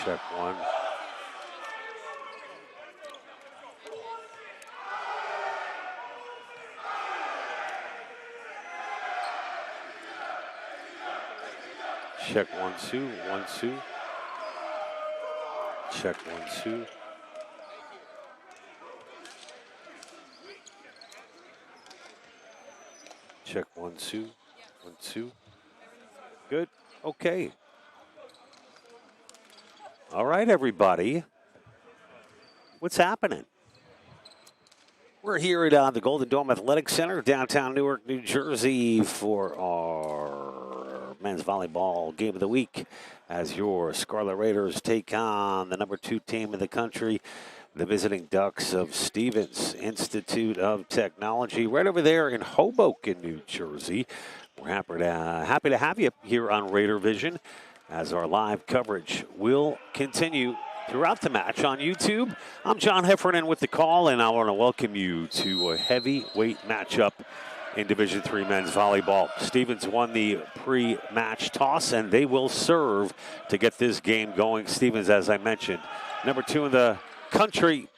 Check one. Check 1-2, 1-2. Check 1-2. Check 1-2, 1-2. Good. Okay. All right, everybody. What's happening? We're here at the Golden Dome Athletic Center, downtown Newark, New Jersey, for our men's volleyball game of the week as your Scarlet Raiders take on the number 2 team in the country, the visiting Ducks of Stevens Institute of Technology, right over there in Hoboken, New Jersey. We're happy to have you here on Raider Vision as our live coverage will continue throughout the match on YouTube. I'm John Heffernan with the call, and I want to welcome you to a heavyweight matchup in Division III men's volleyball. Stevens won the pre-match toss, and they will serve to get this game going. Stevens, as I mentioned, number 2 in the country,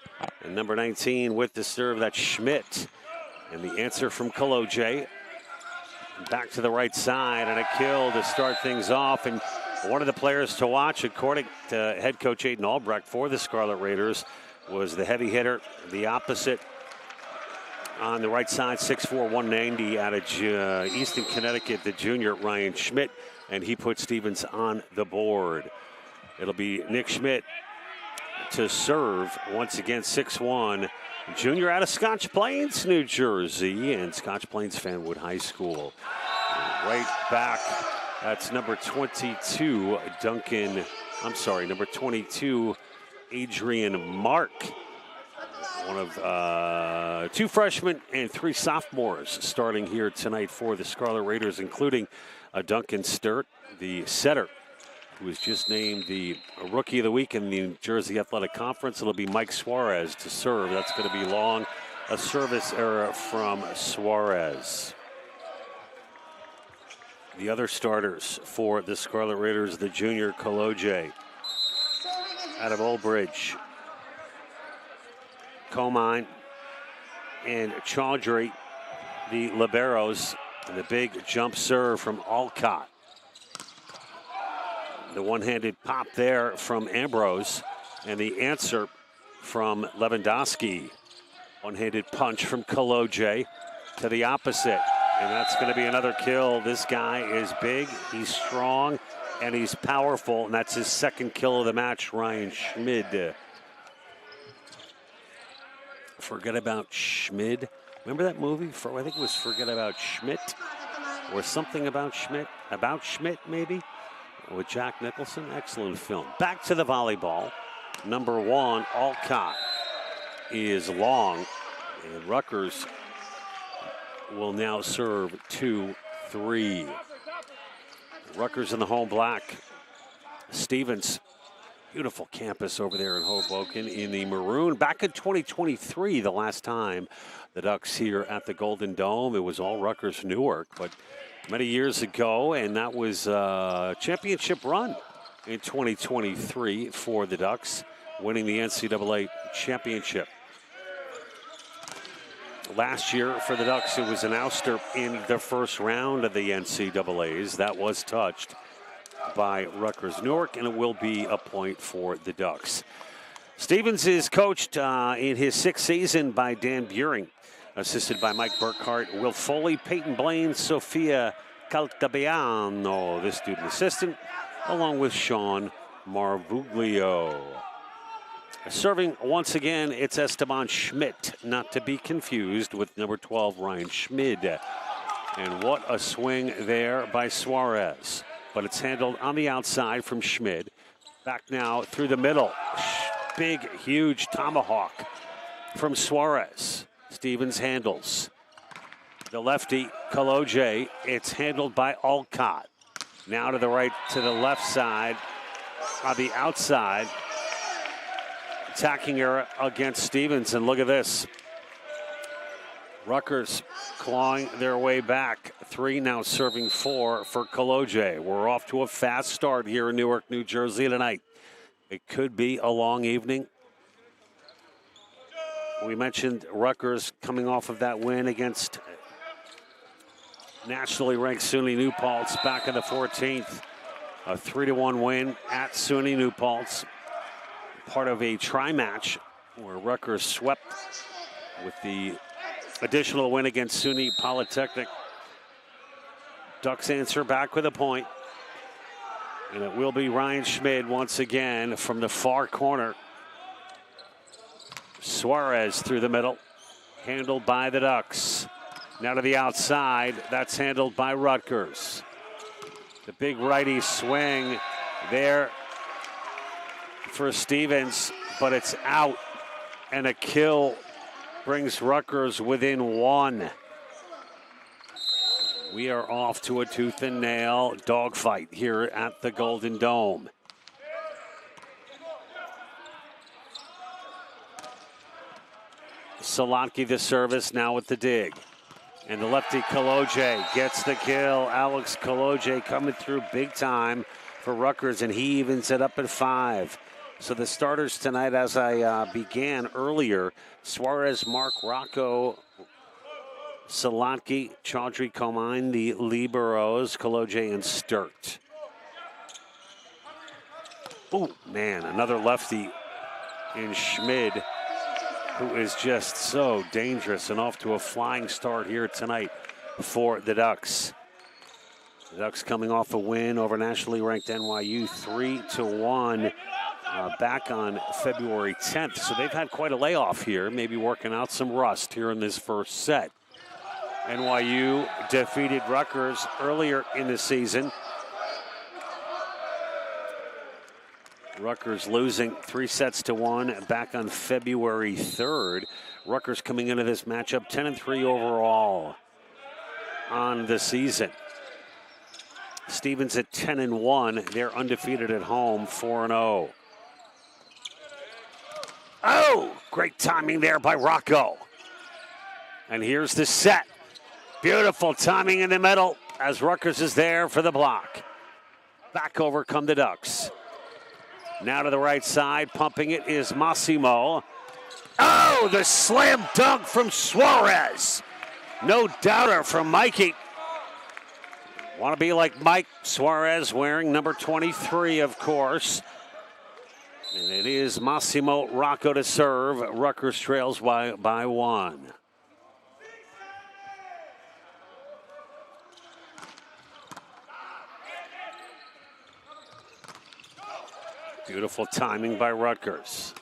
and number 19 with the serve. That's Schmidt. And the answer from Koloje. Back to the right side, and a kill to start things off. And one of the players to watch, according to head coach Aiden Albrecht for the Scarlet Raiders, was the heavy hitter, the opposite on the right side, 6'4", 190 out of Easton, Connecticut, the junior Ryan Schmidt, and he put Stevens on the board. It'll be Nick Schmidt to serve, once again, 6'1", junior out of Scotch Plains, New Jersey, and Scotch Plains Fanwood High School. Right back. That's number 22, number 22, Adrian Mark. One of 2 freshmen and 3 sophomores starting here tonight for the Scarlet Raiders, including Duncan Sturt, the setter, who was just named the Rookie of the Week in the New Jersey Athletic Conference. It'll be Mike Suarez to serve. That's going to be long. A service error from Suarez. The other starters for the Scarlet Raiders, the junior Koloje out of Old Bridge, Comine and Chaudhry, the liberos, and the big jump serve from Alcott. The one-handed pop there from Ambrose, and the answer from Lewandowski. One-handed punch from Koloje to the opposite. And that's going to be another kill. This guy is big, he's strong, and he's powerful. And that's his 2nd kill of the match, Ryan Schmid. Forget About Schmid. Remember that movie? I think it was Forget About Schmidt. Or something about Schmidt. About Schmidt, maybe? With Jack Nicholson. Excellent film. Back to the volleyball. Number 1, Alcott, is long. And Rutgers will now serve 2-3. Rutgers in the home black. Stevens, beautiful campus over there in Hoboken in the maroon. Back in 2023, the last time the Ducks here at the Golden Dome, it was all Rutgers Newark, but many years ago, and that was a championship run in 2023 for the Ducks, winning the NCAA championship. Last year for the Ducks, it was an ouster in the first round of the NCAAs. That was touched by Rutgers Newark, and it will be a point for the Ducks. Stevens is coached in his 6th season by Dan Buring, assisted by Mike Burkhart, Will Foley, Peyton Blaine, Sophia Caltabiano, the student assistant, along with Sean Marvuglio. Serving once again, it's Esteban Schmidt, not to be confused with number 12, Ryan Schmid. And what a swing there by Suarez. But it's handled on the outside from Schmid. Back now through the middle. Big, huge tomahawk from Suarez. Stevens handles. The lefty, Koloje. It's handled by Alcott. Now to the right, to the left side. On the outside. Attacking error against Stevens, and look at this. Rutgers clawing their way back. 3 now serving 4 for Koloje. We're off to a fast start here in Newark, New Jersey tonight. It could be a long evening. We mentioned Rutgers coming off of that win against nationally ranked SUNY New Paltz back in the 14th. A 3-1 win at SUNY New Paltz. Part of a tri-match where Rutgers swept with the additional win against SUNY Polytechnic. Ducks answer back with a point. And it will be Ryan Schmid once again from the far corner. Suarez through the middle, handled by the Ducks. Now to the outside, that's handled by Rutgers. The big righty swing there for Stevens, but it's out, and a kill brings Rutgers within one. We are off to a tooth and nail dogfight here at the Golden Dome. Solanke the service now with the dig. And the lefty Kaloje gets the kill. Alex Kaloje coming through big time for Rutgers, and he evens it up at 5. So the starters tonight, as I began earlier, Suarez, Mark, Rocco, Solanke, Chaudhry, Comine, the liberos, Kaloje, and Sturt. Oh, man, another lefty in Schmid, who is just so dangerous and off to a flying start here tonight for the Ducks. The Ducks coming off a win over nationally ranked NYU 3-1 back on February 10th. So they've had quite a layoff here, maybe working out some rust here in this first set. NYU defeated Rutgers earlier in the season. Rutgers losing 3-1 back on February 3rd. Rutgers coming into this matchup 10-3 overall on the season. Stevens at 10-1. They're undefeated at home, 4-0. Oh, great timing there by Rocco. And here's the set. Beautiful timing in the middle as Rutgers is there for the block. Back over come the Ducks. Now to the right side, pumping it is Massimo. Oh, the slam dunk from Suarez. No doubter from Mikey. Want to be like Mike. Suarez wearing number 23, of course. And it is Massimo Rocco to serve. Rutgers trails by 1. Beautiful timing by Rutgers.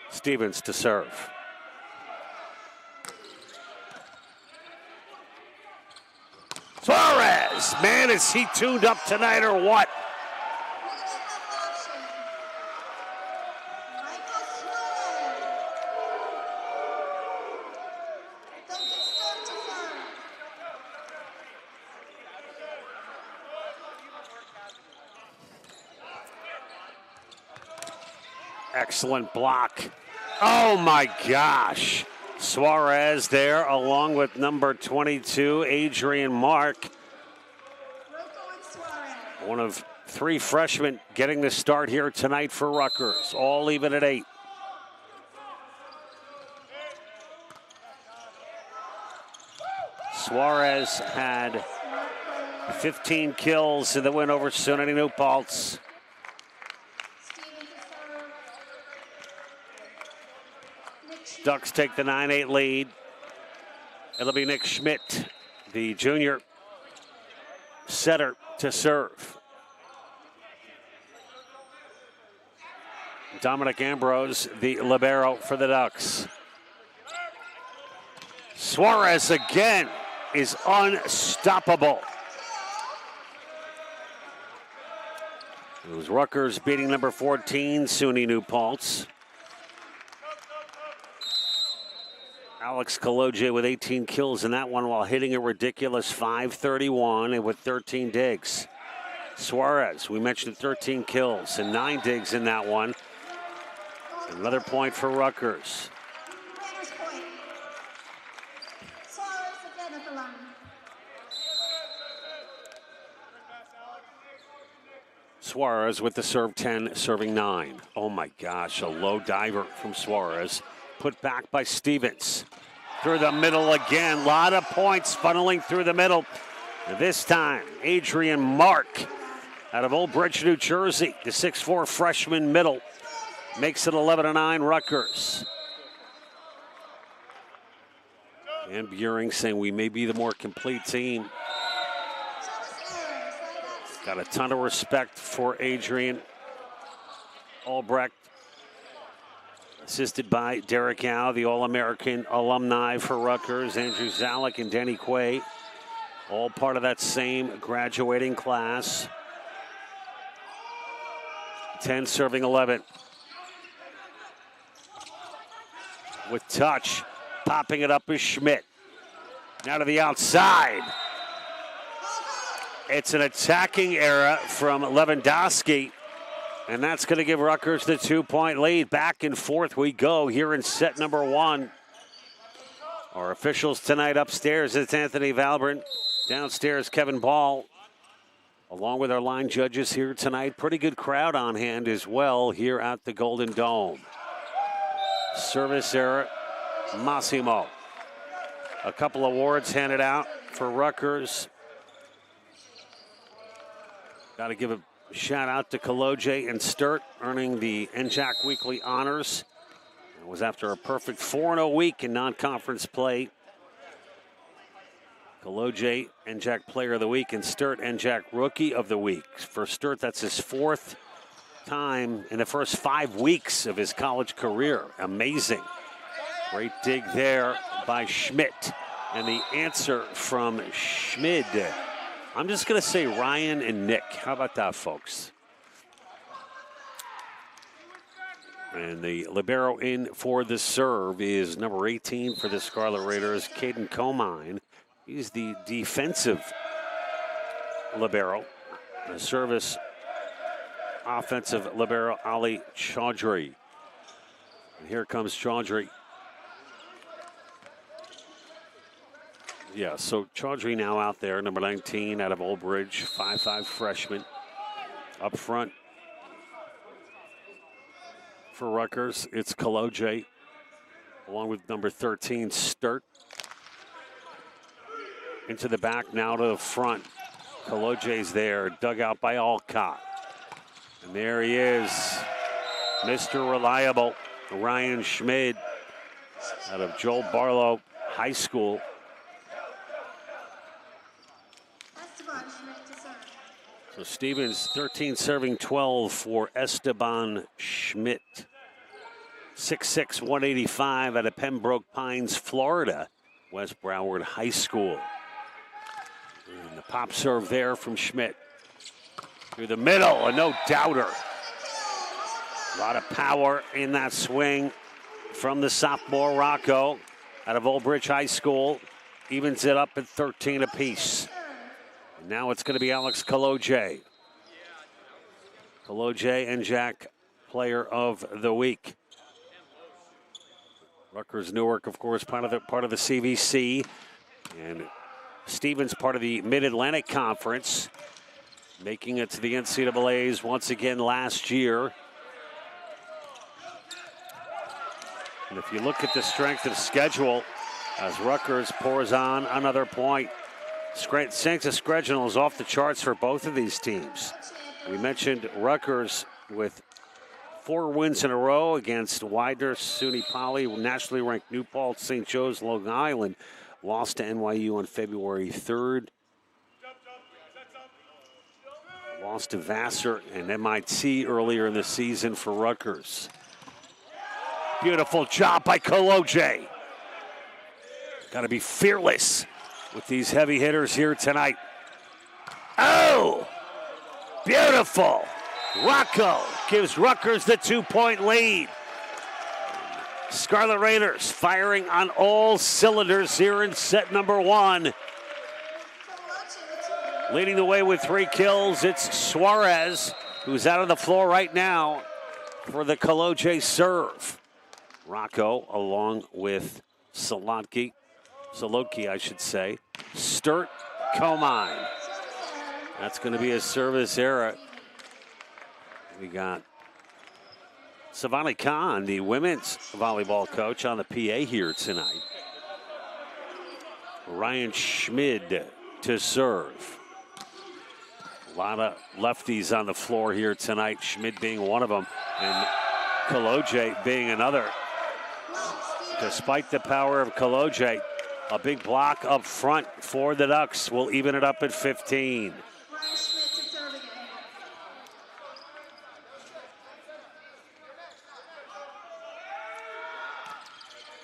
Stevens to serve. Suarez, man, is he tuned up tonight or what? Excellent block. Oh my gosh. Suarez there along with number 22, Adrian Mark. One of 3 freshmen getting the start here tonight for Rutgers. All even at 8. Suarez had 15 kills in the win over SUNY New Paltz. Ducks take the 9-8 lead. It'll be Nick Schmidt, the junior setter, to serve. Dominic Ambrose, the libero for the Ducks. Suarez again is unstoppable. It was Rutgers beating number 14, SUNY New Paltz. Alex Kaloje with 18 kills in that one while hitting a ridiculous .531 and with 13 digs. Suarez, we mentioned 13 kills and 9 digs in that one. Another point for Rutgers. Suarez with the serve 10, serving 9. Oh my gosh, a low diver from Suarez. Put back by Stevens. Through the middle again. A lot of points funneling through the middle. And this time, Adrian Mark out of Old Bridge, New Jersey. The 6'4" freshman middle makes it 11-9 Rutgers. And Buring saying we may be the more complete team. Got a ton of respect for Adrian Albrecht. Assisted by Derek Howe, the All-American alumni for Rutgers. Andrew Zalek and Denny Quay, all part of that same graduating class. 10 serving 11. With touch, popping it up is Schmidt. Now to the outside. It's an attacking error from Lewandowski, and that's going to give Rutgers the 2-point lead. Back and forth we go here in set number 1. Our officials tonight upstairs, it's Anthony Valbrun. Downstairs, Kevin Ball. Along with our line judges here tonight. Pretty good crowd on hand as well here at the Golden Dome. Service error, Massimo. A couple awards handed out for Rutgers. Got to give a shout out to Kaloje and Sturt, earning the NJAC Weekly honors. It was after a perfect 4-0 week in non-conference play. Kaloje, NJAC Player of the Week, and Sturt, NJAC Rookie of the Week. For Sturt, that's his 4th time in the first 5 weeks of his college career. Amazing. Great dig there by Schmidt. And the answer from Schmid. I'm just going to say Ryan and Nick. How about that, folks? And the libero in for the serve is number 18 for the Scarlet Raiders, Caden Comine. He's the defensive libero. The service offensive libero, Ali Chaudhry. And here comes Chaudhry. Yeah, so Chaudhry now out there, number 19 out of Old Bridge, 5'5" freshman. Up front for Rutgers, it's Kaloje, along with number 13, Sturt. Into the back, now to the front. Kaloje's there, dug out by Alcott. And there he is, Mr. Reliable, Ryan Schmid, out of Joel Barlow High School. So Stevens, 13 serving 12 for Esteban Schmidt. 6'6", 185 out of Pembroke Pines, Florida, West Broward High School. And the pop serve there from Schmidt. Through the middle, a no doubter. A lot of power in that swing from the sophomore Rocco out of Old Bridge High School. Evens it up at 13 apiece. And now it's going to be Alex Kaloje. Kaloje, NJAC Player of the Week. Rutgers Newark, of course, part of the CVC. And Stevens, part of the Mid-Atlantic Conference, making it to the NCAAs once again last year. And if you look at the strength of schedule, as Rutgers pours on another point, strength of schedule is off the charts for both of these teams. We mentioned Rutgers with 4 wins in a row against Widener, SUNY Poly, nationally ranked New Paltz, St. Joe's, Long Island. Lost to NYU on February 3rd. Lost to Vassar and MIT earlier in the season for Rutgers. Beautiful job by Kaloje. Got to be fearless with these heavy hitters here tonight. Oh, beautiful. Rocco gives Rutgers the 2-point lead. Scarlet Raiders firing on all cylinders here in set number 1. Leading the way with 3 kills, it's Suarez, who's out on the floor right now for the Kaloje serve. Rocco, along with Solodki, I should say, Sturt, Comine. That's going to be a service error. We got Savani Khan, the women's volleyball coach, on the PA here tonight. Ryan Schmid to serve. A lot of lefties on the floor here tonight, Schmid being one of them, and Kaloje being another. Despite the power of Kaloje, a big block up front for the Ducks will even it up at 15.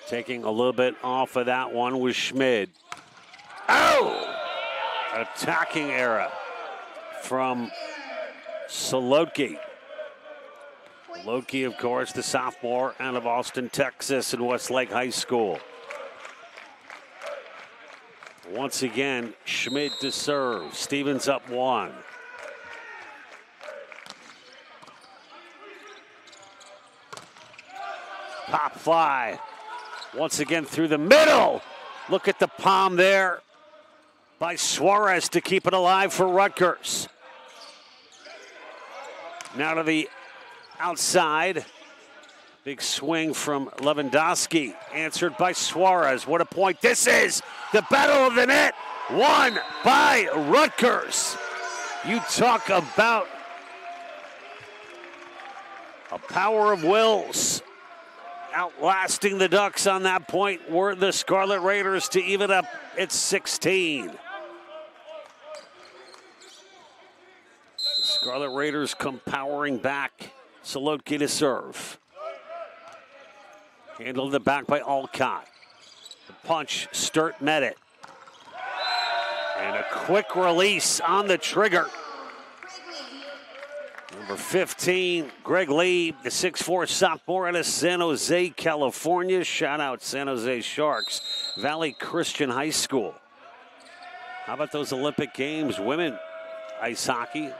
Taking a little bit off of that one was Schmid. Oh! Attacking error from Solodki. Solodki, of course, the sophomore out of Austin, Texas, and Westlake High School. Once again, Schmid to serve. Stevens up 1. Pop fly. Once again through the middle. Look at the palm there by Suarez to keep it alive for Rutgers. Now to the outside. Big swing from Lewandowski, answered by Suarez. What a point this is. The battle of the net, won by Rutgers. You talk about a power of wills. Outlasting the Ducks on that point were the Scarlet Raiders to even up at 16. The Scarlet Raiders come powering back. Solodki to serve. Handled the back by Alcott. The punch, Sturt met it. And a quick release on the trigger. Number 15, Greg Lee, the 6'4" sophomore out of San Jose, California. Shout out San Jose Sharks, Valley Christian High School. How about those Olympic Games, women ice hockey?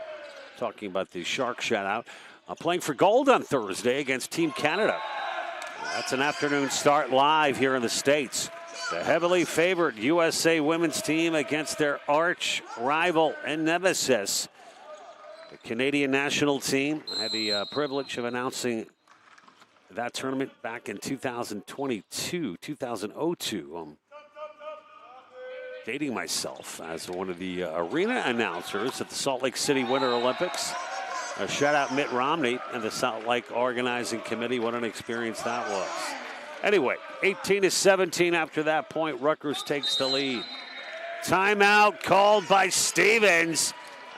Talking about the Sharks, shout out. Playing for gold on Thursday against Team Canada. That's an afternoon start live here in the States. The heavily favored USA women's team against their arch rival and nemesis, the Canadian national team. I had the privilege of announcing that tournament back in 2002. I'm dating myself as one of the arena announcers at the Salt Lake City Winter Olympics. Shout out Mitt Romney and the Salt Lake Organizing Committee. What an experience that was. Anyway, 18-17 after that point. Rutgers takes the lead. Timeout called by Stevens.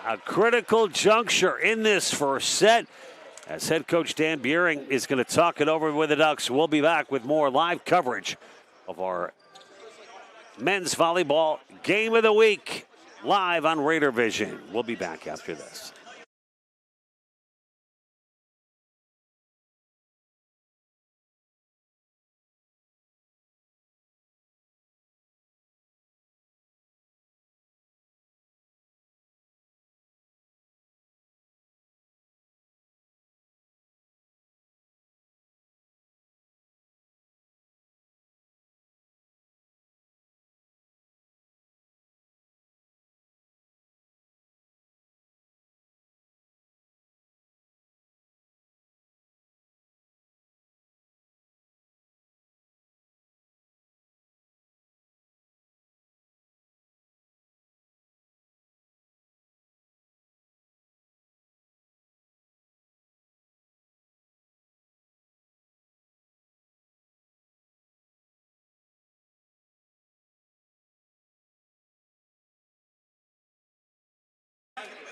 A critical juncture in this first set as head coach Dan Buehring is going to talk it over with the Ducks. We'll be back with more live coverage of our men's volleyball game of the week live on Raider Vision. We'll be back after this.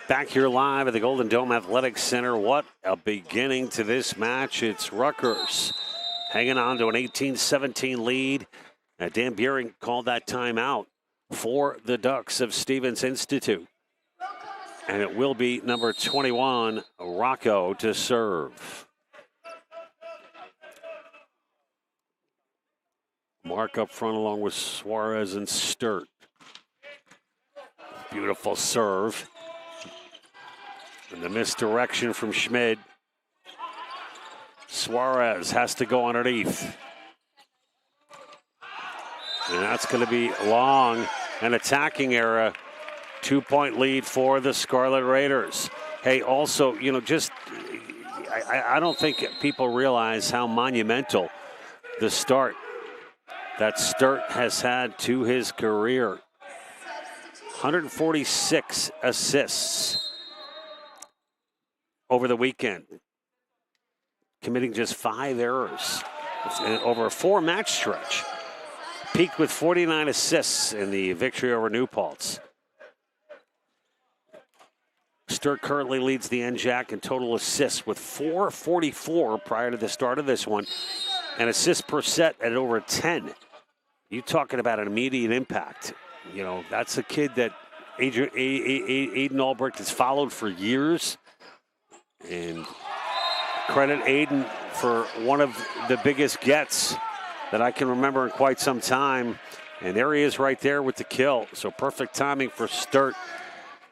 Back here live at the Golden Dome Athletic Center. What a beginning to this match. It's Rutgers hanging on to an 18-17 lead. Dan Buehring called that timeout for the Ducks of Stevens Institute. And it will be number 21, Rocco, to serve. Mark up front along with Suarez and Sturt. Beautiful serve. And the misdirection from Schmid. Suarez has to go underneath. And that's going to be long. An attacking error. 2-point lead for the Scarlet Raiders. Hey, also, you know, just I don't think people realize how monumental the start that Sturt has had to his career. 146 assists over the weekend, committing just 5 errors over a 4-match stretch. Peaked with 49 assists in the victory over New Paltz. Sturt currently leads the NJAC in total assists with 444 prior to the start of this one, and assists per set at over 10. You talking about an immediate impact. You know, that's a kid that Aiden Albrecht has followed for years. And credit Aiden for one of the biggest gets that I can remember in quite some time. And there he is right there with the kill. So perfect timing for Sturt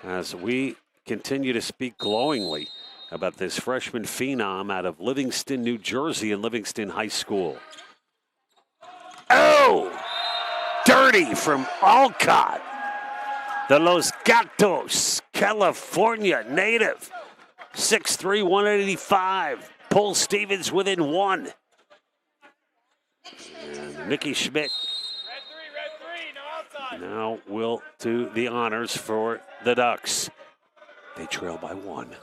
as we continue to speak glowingly about this freshman phenom out of Livingston, New Jersey, and Livingston High School. Oh! Dirty from Alcott. The Los Gatos, California native. 6'3", 185. Paul Stevens within 1. And Mickey Schmidt now will do the honors for the Ducks. They trail by 1.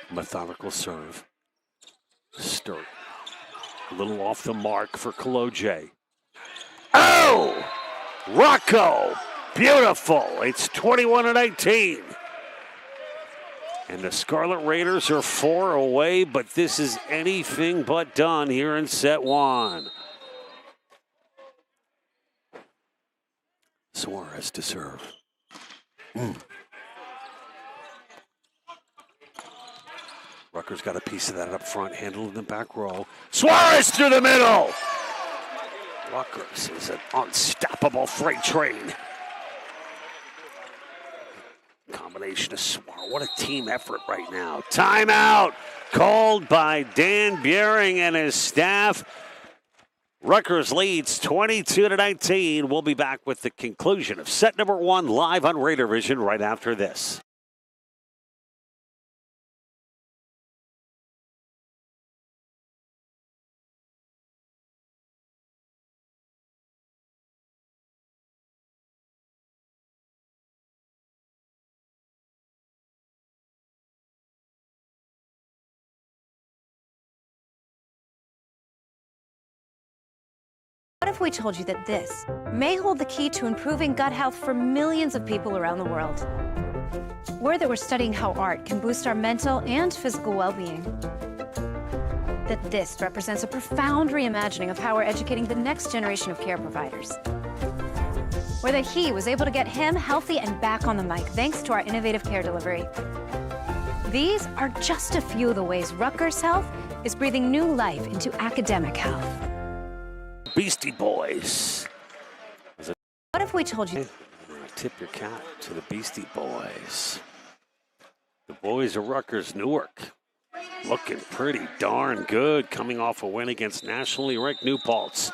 Methodical serve. Sturt. A little off the mark for Kaloje. Oh! Rocco! Beautiful. It's 21-18. And the Scarlet Raiders are 4 away, but this is anything but done here in set 1. Suarez to serve. Rutgers got a piece of that up front, handled in the back row. Suarez through the middle! Rutgers is an unstoppable freight train. Combination of Suarez. What a team effort right now. Timeout called by Dan Buehring and his staff. Rutgers leads 22-19. We'll be back with the conclusion of set number 1 live on Raider Vision right after this. What if we told you that this may hold the key to improving gut health for millions of people around the world? Or that we're studying how art can boost our mental and physical well-being. That this represents a profound reimagining of how we're educating the next generation of care providers. Or that he was able to get him healthy and back on the mic thanks to our innovative care delivery. These are just a few of the ways Rutgers Health is breathing new life into academic health. Beastie Boys. What if we told you? Tip your cap to the Beastie Boys. The boys of Rutgers Newark looking pretty darn good, coming off a win against nationally ranked New Paltz.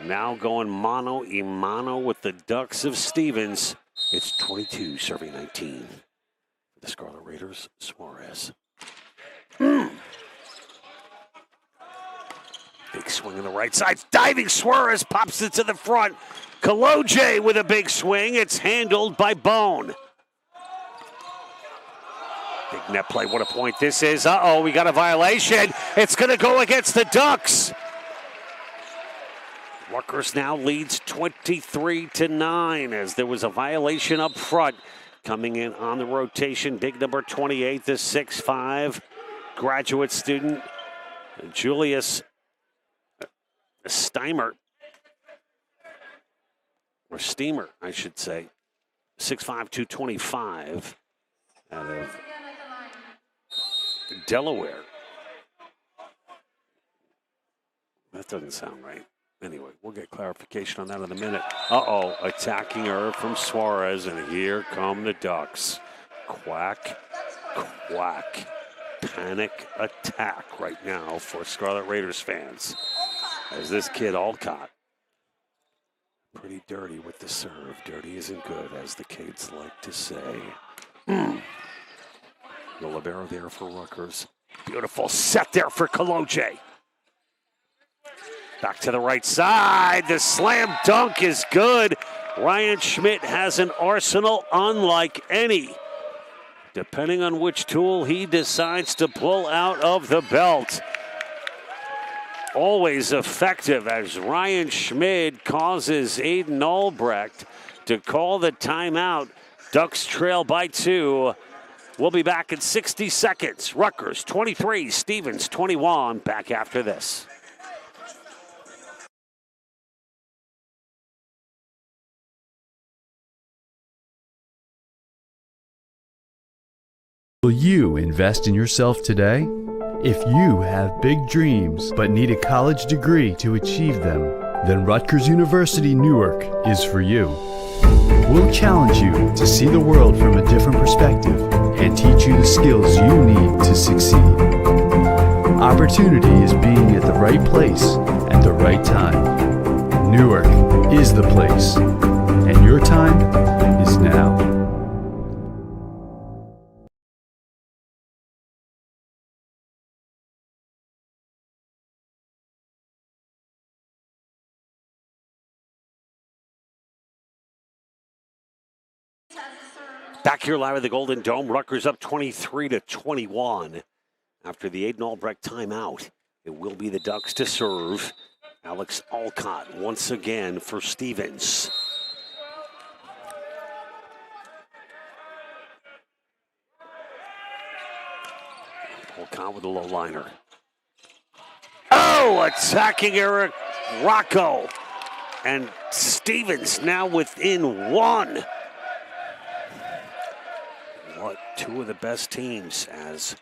Now going mano a mano with the Ducks of Stevens. It's 22 serving 19. The Scarlet Raiders, Suarez. Big swing on the right side. Diving Suarez pops it to the front. Kaloje with a big swing. It's handled by Bone. Big net play. What a point this is. Uh-oh, we got a violation. It's going to go against the Ducks. Rutgers now leads 23-9 as there was a violation up front. Coming in on the rotation, big number 28, the 6'5" graduate student, Julius Steimer, or Steamer, I should say, 6'5", 225, out of Delaware. That doesn't sound right. Anyway, we'll get clarification on that in a minute. Uh-oh, attacking her from Suarez, and here come the Ducks. Quack, quack. Panic attack right now for Scarlet Raiders fans. As this kid Alcott, pretty dirty with the serve. Dirty isn't good, as the kids like to say. The libero there for Rutgers. Beautiful set there for Koloje. Back to the right side. The slam dunk is good. Ryan Schmidt has an arsenal unlike any, depending on which tool he decides to pull out of the belt. Always effective, as Ryan Schmidt causes Aiden Albrecht to call the timeout. Ducks trail by 2. We'll be back in 60 seconds. Rutgers 23, Stevens 21. Back after this. Will you invest in yourself today? If you have big dreams but need a college degree to achieve them, then Rutgers University Newark is for you. We'll challenge you to see the world from a different perspective and teach you the skills you need to succeed. Opportunity is being at the right place at the right time. Newark is the place, and your time is now. Back here live at the Golden Dome, Rutgers up 23-21 after the Aiden Albrecht timeout. It will be the Ducks to serve. Alex Alcott once again for Stevens. Alcott with a low liner. Oh, attacking Eric Rocco. And Stevens now within 1. What, 2 of the best teams as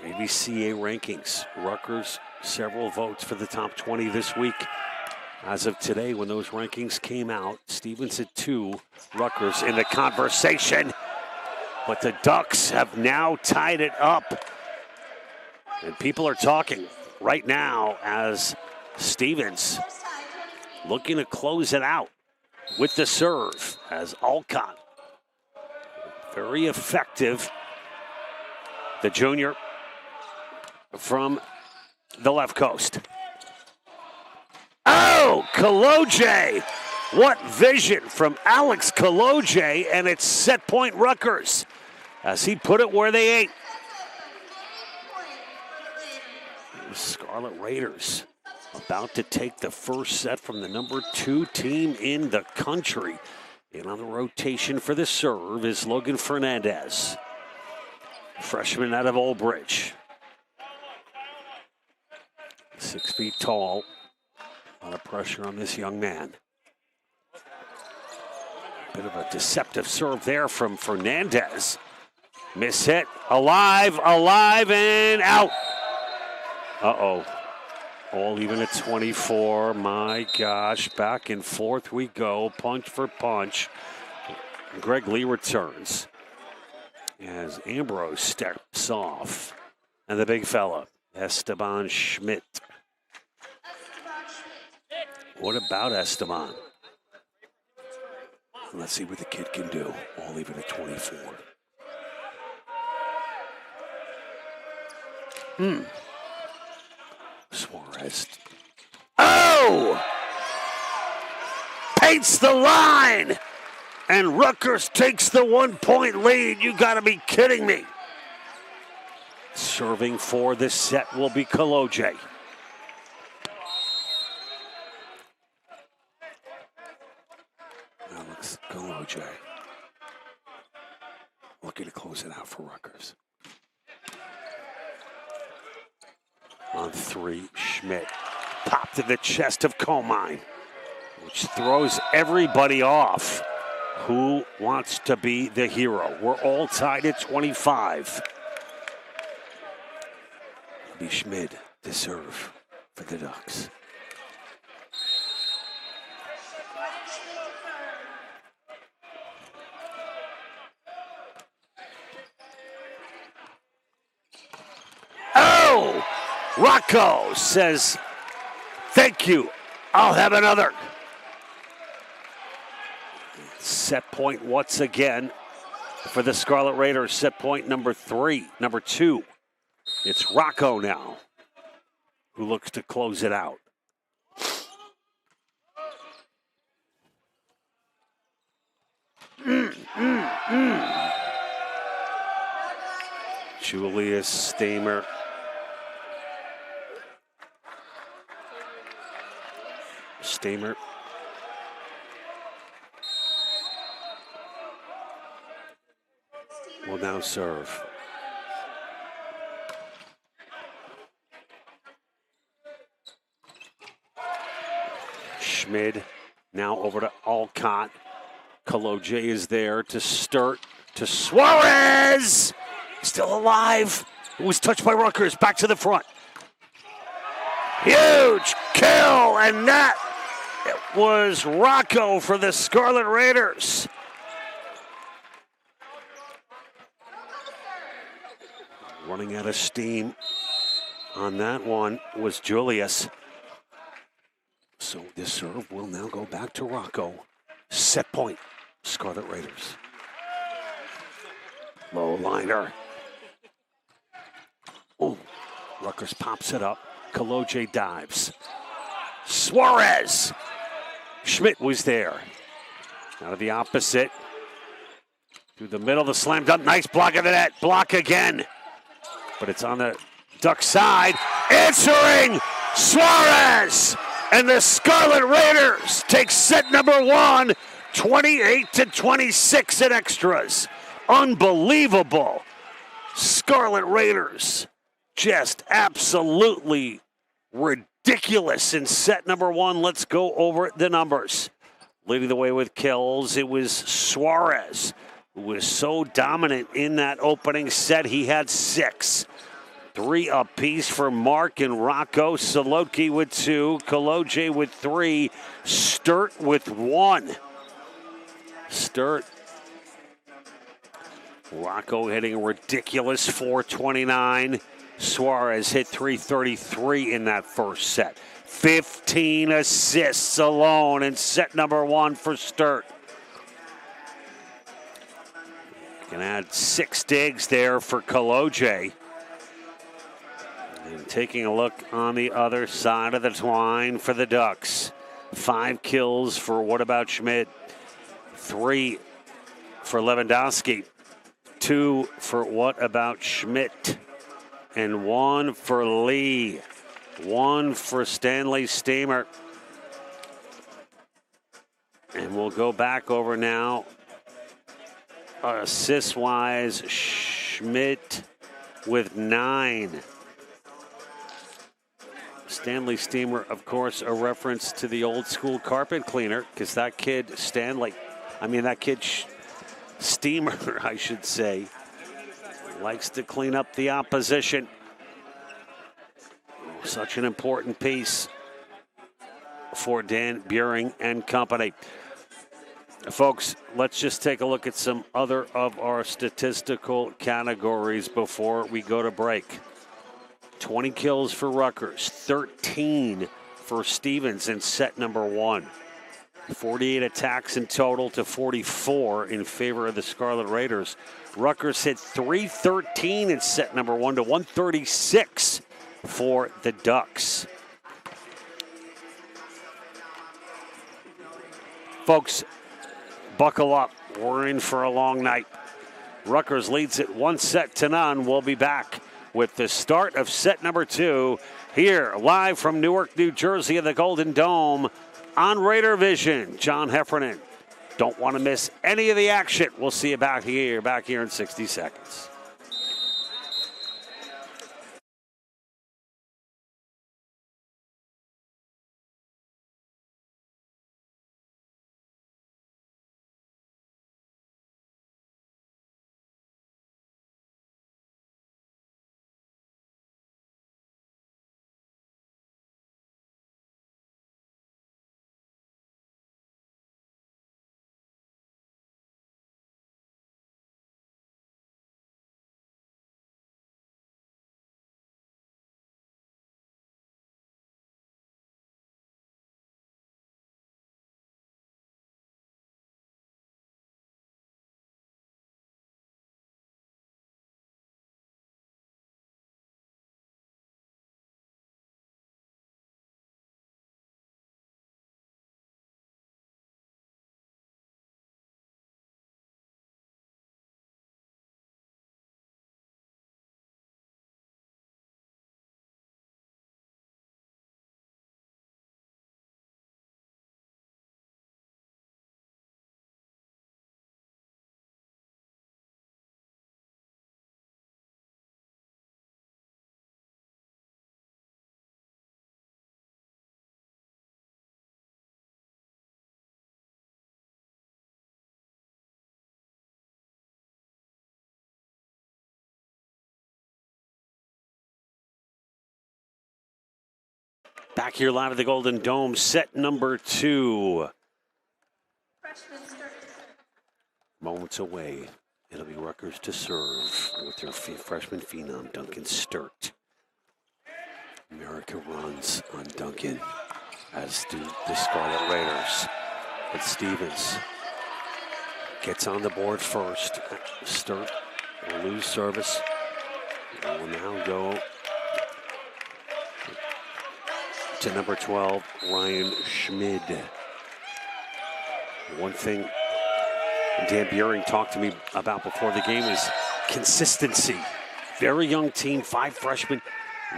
maybe CA rankings. Rutgers, several votes for the top 20 this week. As of today, when those rankings came out, Stevens at 2, Rutgers in the conversation. But the Ducks have now tied it up. And people are talking right now as Stevens looking to close it out with the serve as Alcott. Very effective. The junior from the left coast. Oh, Koloje. What vision from Alex Koloje, and it's set point Rutgers as he put it where they ate. The Scarlet Raiders about to take the first set from the number 2 team in the country. And on the rotation for the serve is Logan Fernandez, freshman out of Old Bridge. 6 feet tall. A lot of pressure on this young man. Bit of a deceptive serve there from Fernandez. Miss hit. Alive, and out. Uh-oh. All even at 24. My gosh, back and forth we go. Punch for punch. Greg Lee returns as Ambrose steps off. And the big fella, Esteban Schmidt. What about Esteban? Let's see what the kid can do. All even at 24. Suarez. Oh! Paints the line! And Rutgers takes the 1-point lead. You gotta be kidding me. Serving for this set will be Koloje. Alex Koloje. Looking to close it out for Rutgers. On 3, Schmidt. Pop to the chest of Comine, which throws everybody off. Who wants to be the hero? We're all tied at 25. Be Schmid to serve for the Ducks. Oh! Rocco says, thank you. I'll have another. Set point once again for the Scarlet Raiders. Set point number 2. It's Rocco now who looks to close it out. Julius Stamer. Will now serve. Schmid now over to Alcott. Kaloje is there to Sturt, to Suarez! Still alive. It was touched by Rutgers. Back to the front. Huge kill, and that it was Rocco for the Scarlet Raiders. Running out of steam on that one was Julius. So this serve will now go back to Rocco. Set point, Scarlet Raiders. Low liner. Oh, Rutgers pops it up. Kaloje dives. Suarez. Schmidt was there. Out of the opposite. Through the middle, the slam dunk. Nice block of the net. Block again. But it's on the Duck side. Answering Suarez. And the Scarlet Raiders take set number 1, 28-26 in extras. Unbelievable. Scarlet Raiders just absolutely ridiculous in set number 1. Let's go over the numbers. Leading the way with kills, it was Suarez, who was so dominant in that opening set. He had 6. 3 apiece for Mark and Rocco. Soloki with 2. Kaloje with 3. Sturt with 1. Sturt. Rocco hitting a ridiculous 429. Suarez hit 333 in that first set. 15 assists alone in set number 1 for Sturt. You can add 6 digs there for Kaloje. And taking a look on the other side of the twine for the Ducks. 5 kills for What About Schmidt. 3 for Lewandowski. 2 for What About Schmidt. And 1 for Lee. 1 for Stanley Steamer. And we'll go back over now. Assist-wise, Schmidt with 9. Stanley Steamer, of course, a reference to the old school carpet cleaner, because that kid, Steamer, I should say, likes to clean up the opposition. Such an important piece for Dan Buring and company. Folks, let's just take a look at some other of our statistical categories before we go to break. 20 kills for Rutgers, 13 for Stevens in set number 1. 48 attacks in total to 44 in favor of the Scarlet Raiders. Rutgers hit 313 in set number 1 to 136 for the Ducks. Folks, buckle up. We're in for a long night. Rutgers leads it 1-0. We'll be back with the start of set number 2 here live from Newark, New Jersey at the Golden Dome on Raider Vision. John Heffernan. Don't want to miss any of the action. We'll see you back here in 60 seconds. Back here live at the Golden Dome, set number 2. Moments away. It'll be Rutgers to serve with their freshman phenom, Duncan Sturt. America runs on Duncan, as do the Scarlet Raiders. But Stevens gets on the board first. Sturt will lose service. Will now go to number 12, Ryan Schmid. One thing Dan Buehring talked to me about before the game is consistency. Very young team, 5 freshmen,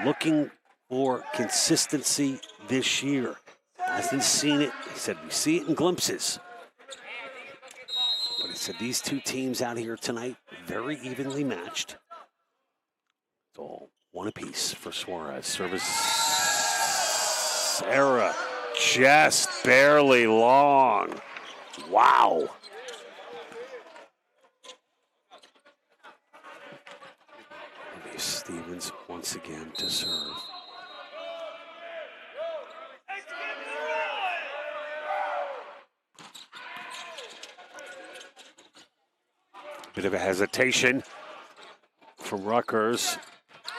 looking for consistency this year. Hasn't seen it. He said we see it in glimpses. But he said these 2 teams out here tonight, very evenly matched. It's all 1 apiece for Suarez. Service error, just barely long. Wow. Stevens once again to serve. Bit of a hesitation from Rutgers.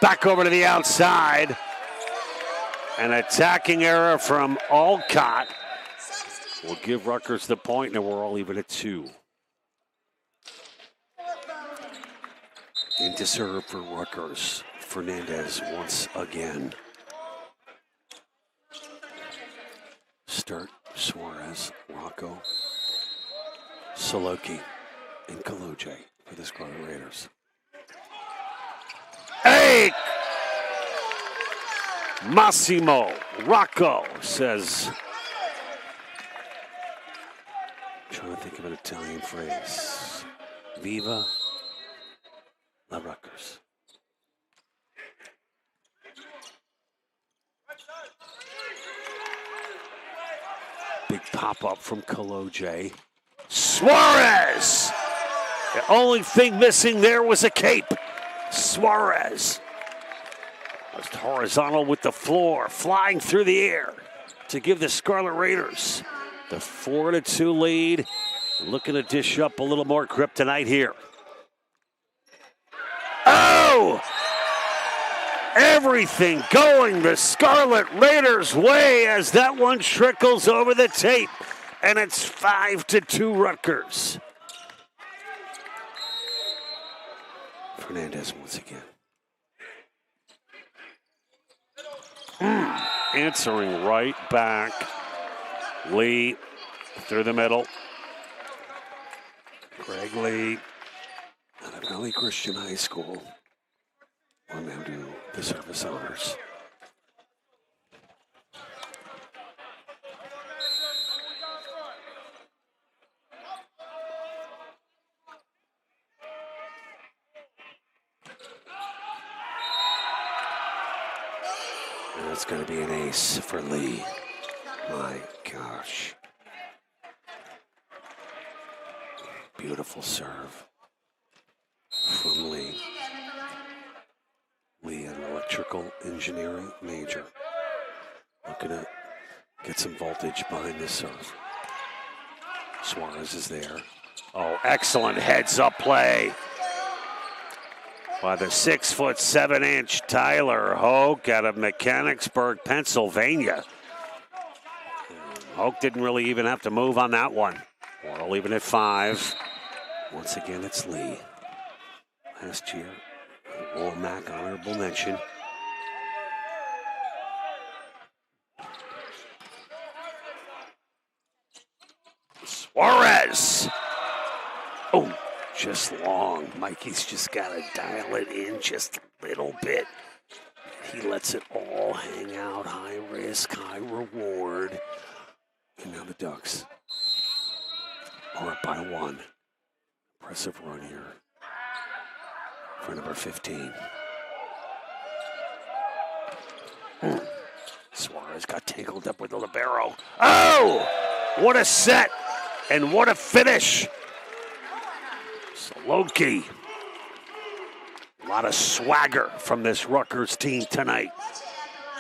Back over to the outside. An attacking error from Alcott will give Rutgers the point, and we're all even at 2. In to serve for Rutgers, Fernandez once again. Sturt, Suarez, Rocco, Soloki, and Kaloje for the Scarlet Raiders. Hey! Massimo Rocco says, I'm trying to think of an Italian phrase. Viva La Rutgers. Big pop-up from Kaloje. Suarez! The only thing missing there was a cape. Suarez was horizontal with the floor, flying through the air to give the Scarlet Raiders the 4-2 lead. Looking to dish up a little more kryptonite here. Oh! Everything going the Scarlet Raiders' way as that one trickles over the tape. And it's 5-2 Rutgers. Fernandez once again. Answering right back. Lee through the middle. Greg Lee out of Valley Christian High School will now do the service honors. And it's going to be an ace for Lee. My gosh. Beautiful serve from Lee. Lee, an electrical engineering major. Looking to get some voltage behind this serve. Suarez is there. Oh, excellent heads-up play by the 6'7" Tyler Hoke out of Mechanicsburg, Pennsylvania. Hoke didn't really even have to move on that one. We're all even at 5. Once again, it's Lee. Last year, Womack honorable mention. Suarez! Oh, just long. Mikey's just got to dial it in just a little bit. He lets it all hang out. High risk, high reward. And now the Ducks are up by 1. Impressive run here for number 15. Suarez got tangled up with the libero. Oh! What a set and what a finish. Soloki. A lot of swagger from this Rutgers team tonight.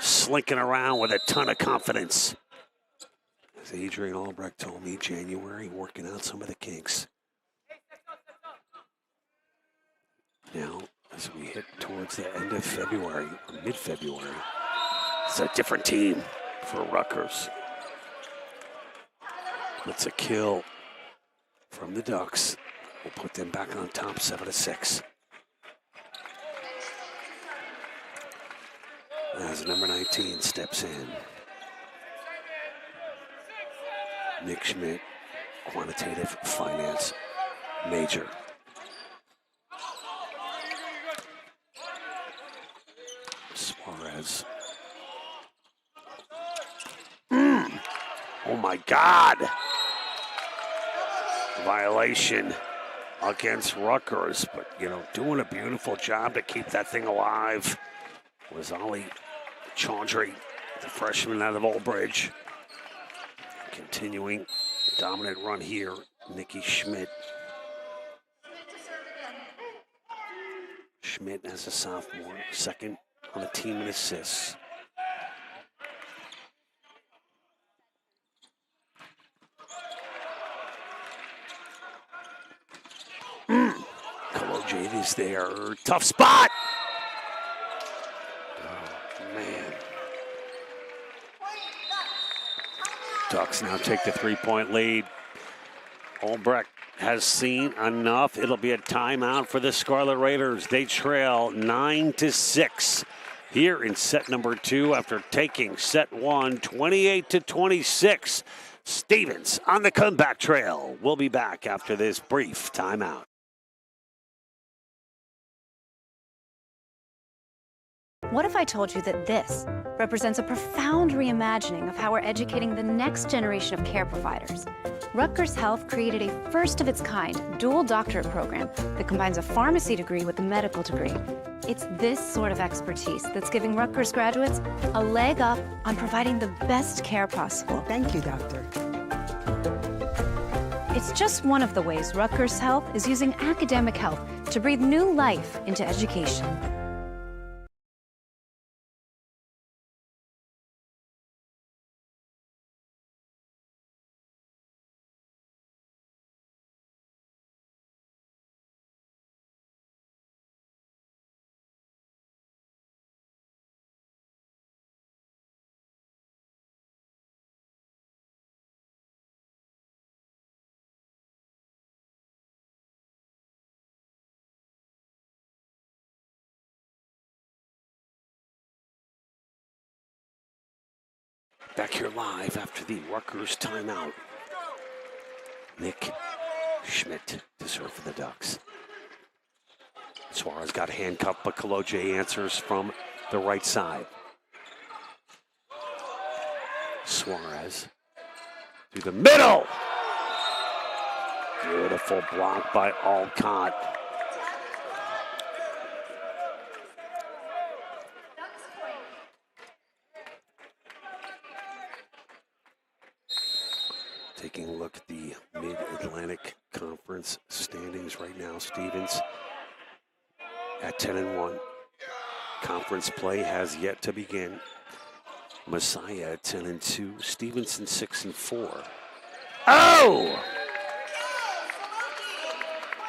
slinking around with a ton of confidence. As Adrian Albrecht told me, January, working out some of the kinks. Now, as we hit towards the end of February, or mid-February, it's a different team for Rutgers. It's a kill from the Ducks. We'll put them back on top 7-6. As number 19 steps in. Nick Schmidt, quantitative finance major. Suarez. Oh my God! Violation against Rutgers, but doing a beautiful job to keep that thing alive was Ollie Chaudhry, the freshman out of Old Bridge. Continuing dominant run here, Nikki Schmidt. Schmidt as a sophomore, second on the team in assists. Kolodziej is there. Tough spot. Oh, man. Ducks now take the three-point lead. Albrecht has seen enough. It'll be a timeout for the Scarlet Raiders. They trail 9-6 here in set number 2 after taking set 1, 28-26. Stevens on the comeback trail. We'll be back after this brief timeout. What if I told you that this represents a profound reimagining of how we're educating the next generation of care providers? Rutgers Health created a first-of-its-kind dual doctorate program that combines a pharmacy degree with a medical degree. It's this sort of expertise that's giving Rutgers graduates a leg up on providing the best care possible. Thank you, doctor. It's just one of the ways Rutgers Health is using academic health to breathe new life into education. Back here live after the Rutgers timeout. Nick Schmidt to serve for the Ducks. Suarez got handcuffed, but Kolodziej answers from the right side. Suarez through the middle. Beautiful block by Alcott. Taking a look at the Mid-Atlantic Conference standings right now. Stevens at 10-1. Conference play has yet to begin. Messiah at 10-2. Stevenson 6-4. Oh!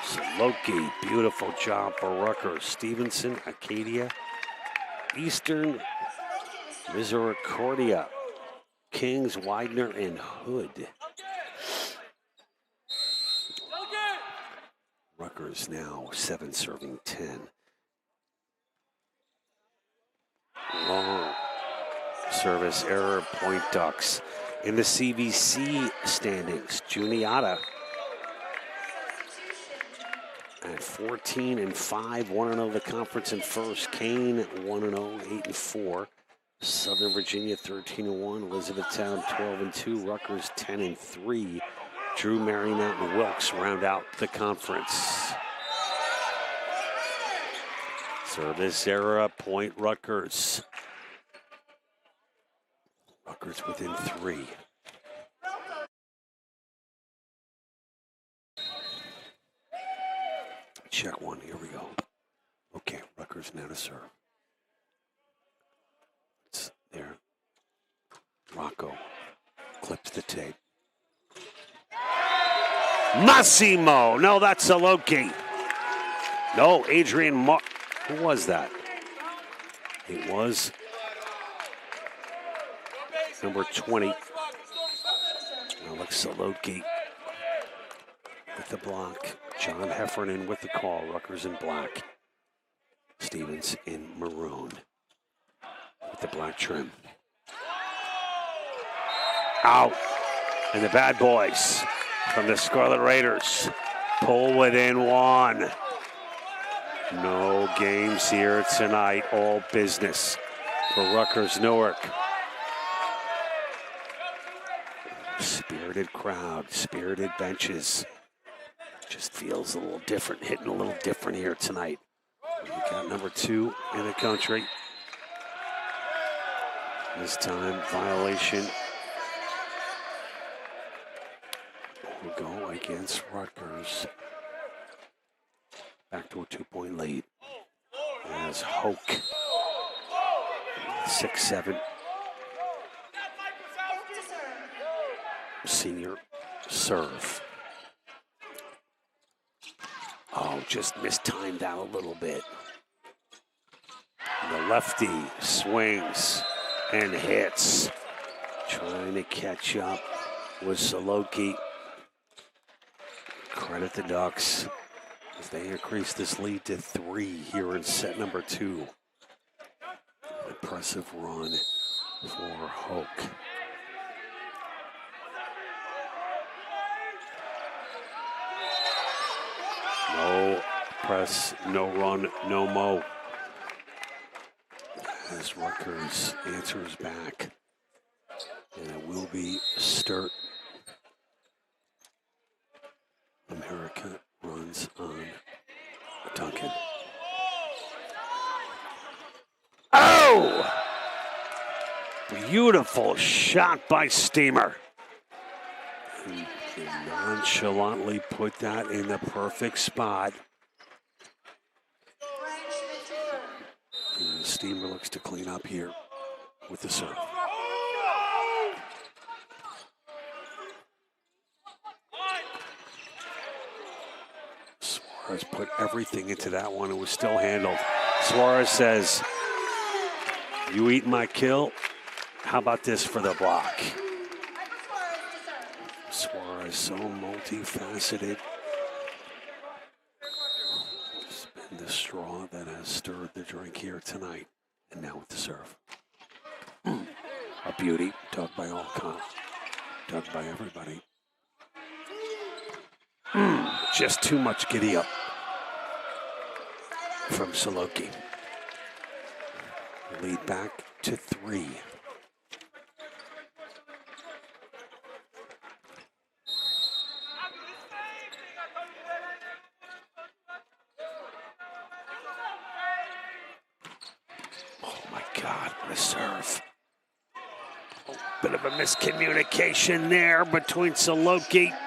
Saloki, beautiful job for Rutgers. Stevenson, Acadia, Eastern, Misericordia, Kings, Widener, and Hood. Rutgers now 7 serving 10. Long service error, point Ducks. In the CVC standings, Juniata at 14-5, 1-0 the conference in first. Kane 1-0, 8-4. Southern Virginia 13-1, Elizabethtown 12-2, Rutgers 10-3. Drew, Marymount, and Wilkes round out the conference. Service error, point Rutgers. Rutgers within 3. Check one, here we go. Okay, Rutgers now to serve. It's watch the tape. Massimo. No, that's Saloki. No, Adrian Mark. Who was that? It was number 20. Alex Saloki with the block. John Heffernan with the call. Rutgers in black. Stevens in maroon with the black trim. Out. And the bad boys from the Scarlet Raiders pull within one. No games here tonight. All business for Rutgers Newark. Spirited crowd, spirited benches. Just feels a little different, hitting a little different here tonight. We got number 2 in the country. This time, violation will go against Rutgers. Back to a 2-point lead. As Hoke, 6'7", senior serve. Oh, just mistimed that a little bit. And the lefty swings and hits. Trying to catch up with Saloki. Credit the Ducks as they increase this lead to 3 here in set number 2. Impressive run for Hoke. No press, no run, no mo. As Rutgers answers back. And it will be Sturt. America runs on Duncan. Oh! Beautiful shot by Steamer. And nonchalantly put that in the perfect spot. And Steamer looks to clean up here with the serve. Suarez put everything into that one. It was still handled. Suarez says, "You eat my kill. How about this for the block?" Suarez so multifaceted. It's been the straw that has stirred the drink here tonight. And now with the serve. A beauty, dug by all count. Dug by everybody. Just too much giddy up from Saloki. Lead back to 3. Oh my God, what a serve. A bit of a miscommunication there between Saloki.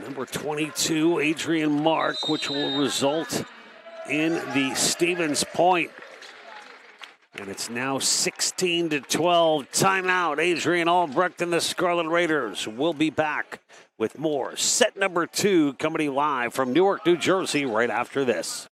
Number 22, Adrian Mark, which will result in the Stevens point. And it's now 16-12. Timeout. Adrian Albrecht and the Scarlet Raiders will be back with more. Set number 2 coming to you live from Newark, New Jersey right after this.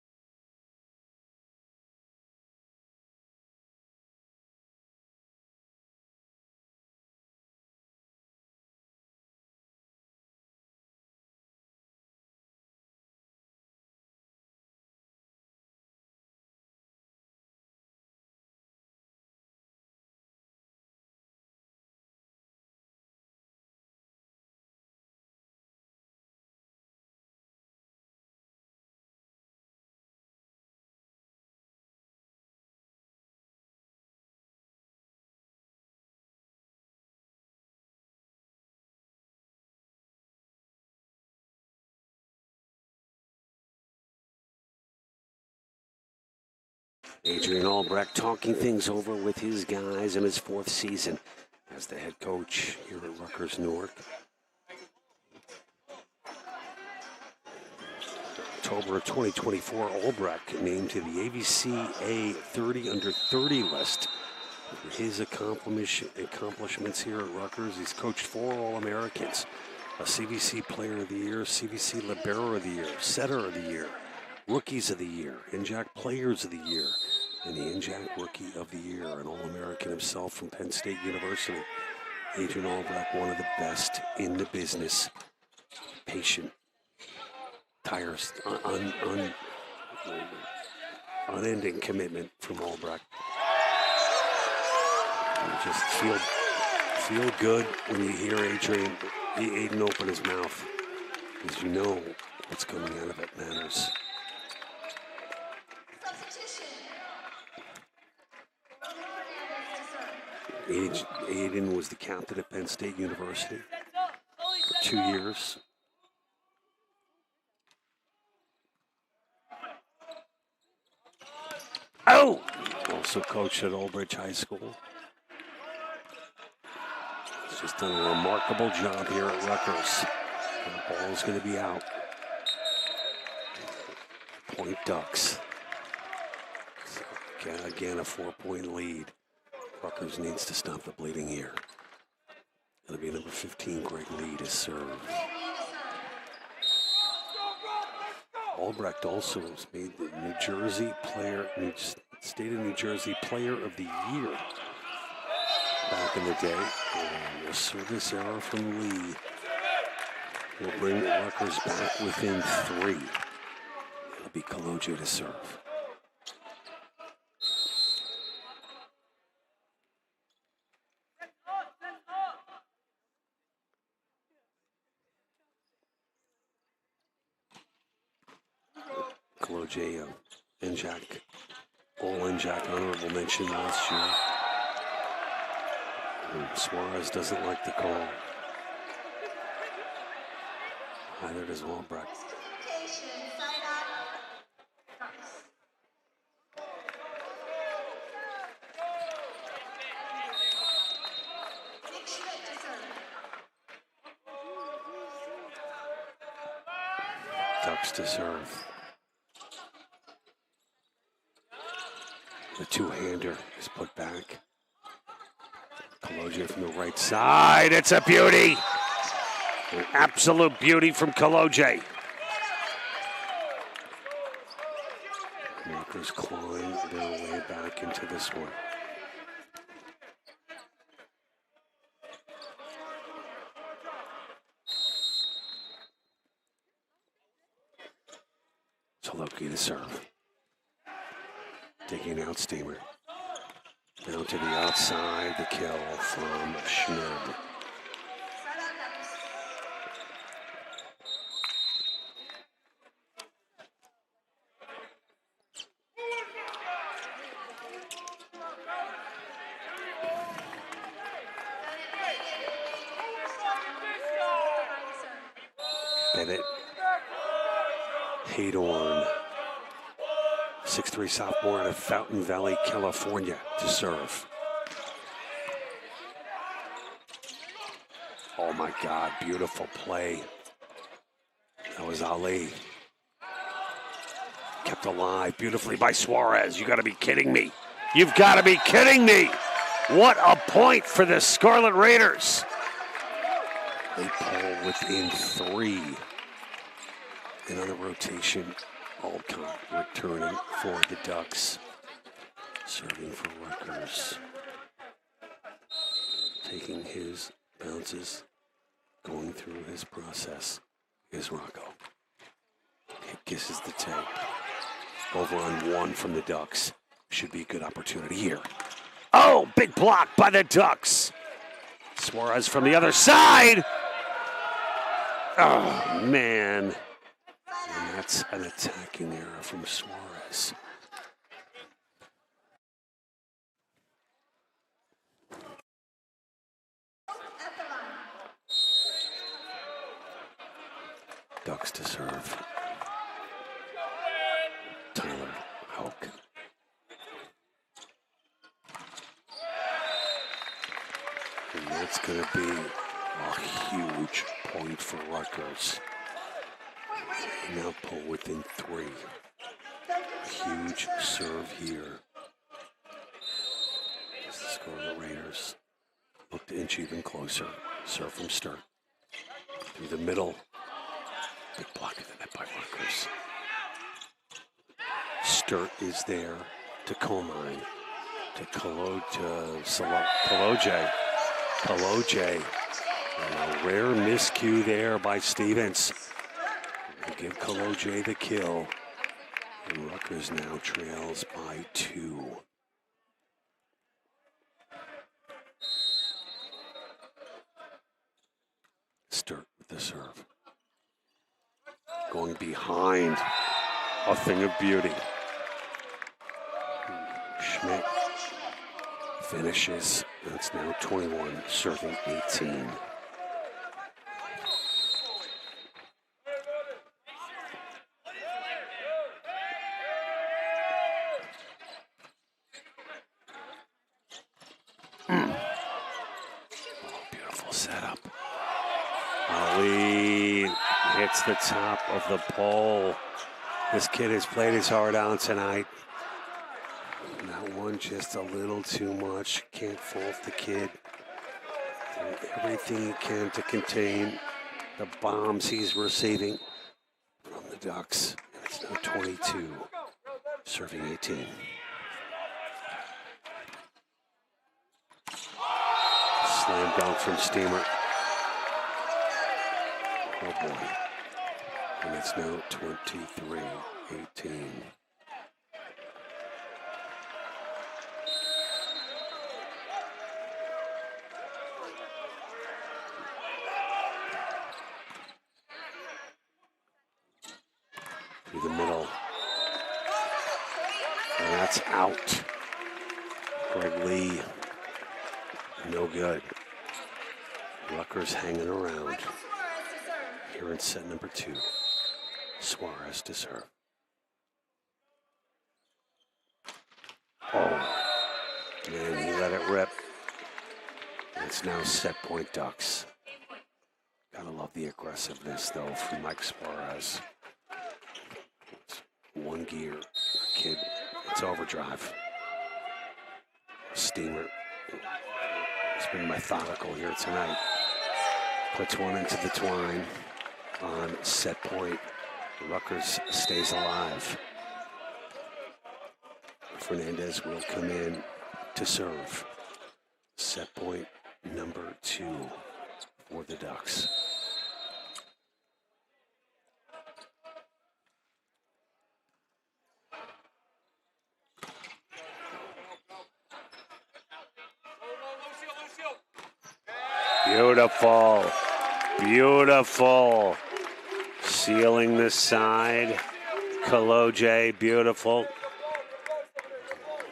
Adrian Albrecht talking things over with his guys in his 4th season as the head coach here at Rutgers Newark. October of 2024, Albrecht named to the AVCA 30 under 30 list His accomplishments here at Rutgers, he's coached 4 All-Americans, a CVC Player of the Year, CVC Libero of the Year, Setter of the Year, Rookies of the Year, NJAC Players of the Year, and the NJAC Rookie of the Year, an All-American himself from Penn State University. Adrian Albrecht, one of the best in the business. Patient, tires, unending commitment from Albrecht. You just feel good when you hear Aiden open his mouth, because you know what's coming out of it matters. Aiden was the captain at Penn State University for 2 years. Oh! Also coached at Old Bridge High School. He's just done a remarkable job here at Rutgers. The ball's going to be out. Point Ducks. So again, a 4-point lead. Rutgers needs to stop the bleeding here. It'll be number 15, Greg Lee, to serve. Albrecht also was made the State of New Jersey Player of the Year back in the day. And a service error from Lee will bring Rutgers back within 3. It'll be Kaloje to serve. Kaloje, NJAC, all NJAC honorable mention last year. And Suarez doesn't like the call. Neither does Albrecht. Ducks to serve. The two-hander is put back. Kaloje from the right side. It's a beauty. An absolute beauty from Kaloje. Rutgers clawing their way back into this one. Soloki to serve. Digging out Steamer. Down to the outside, the kill from Schmid. Bennett. Haydorn. 6'3" sophomore out of Fountain Valley, California, to serve. Oh my God, beautiful play. That was Ali. Kept alive beautifully by Suarez. You gotta be kidding me. You've gotta be kidding me. What a point for the Scarlet Raiders. They pull within 3. Another rotation. Alcott returning for the Ducks. Serving for Rutgers. Taking his bounces. Going through his process is Rocco. He kisses the tape. Over on 1 from the Ducks. Should be a good opportunity here. Oh, big block by the Ducks. Suarez from the other side. Oh, man. And that's an attacking error from Suarez. Ducks to serve. Tyler Houck. And that's going to be a huge point for Rutgers. Now pull within 3. Huge serve here. Scarlet Raiders look to inch even closer. Serve from Sturt. Through the middle. Big block of the net by Rutgers. Sturt is there to Colmine. To Kaloje. Kaloje. And a rare miscue there by Stevens. We'll give Kaloje the kill. And Rutgers now trails by 2. Sturt with the serve. Going behind. A thing of beauty. Schmidt finishes. That's now 21, serving 18. Beautiful setup. Ali hits the top of the pole. This kid has played his heart out tonight. That one just a little too much. Can't fault the kid. Doing everything he can to contain the bombs he's receiving from the Ducks. And it's now 22, serving 18. Slam dunk from Steamer. Oh boy. And it's now 23-18. Through the middle. And that's out. Greg Lee, no good. Rutgers hanging around. Here in set number 2. Suarez to serve. Oh, man, he let it rip. It's now set point Ducks. Gotta love the aggressiveness, though, from Mike Suarez. One gear, kid. It's overdrive. Steamer. He's been methodical here tonight. Puts one into the twine on set point. Rutgers stays alive. Fernandez will come in to serve. Set point number 2 for the Ducks. Beautiful. Beautiful. Sealing the side. Kaloje, beautiful.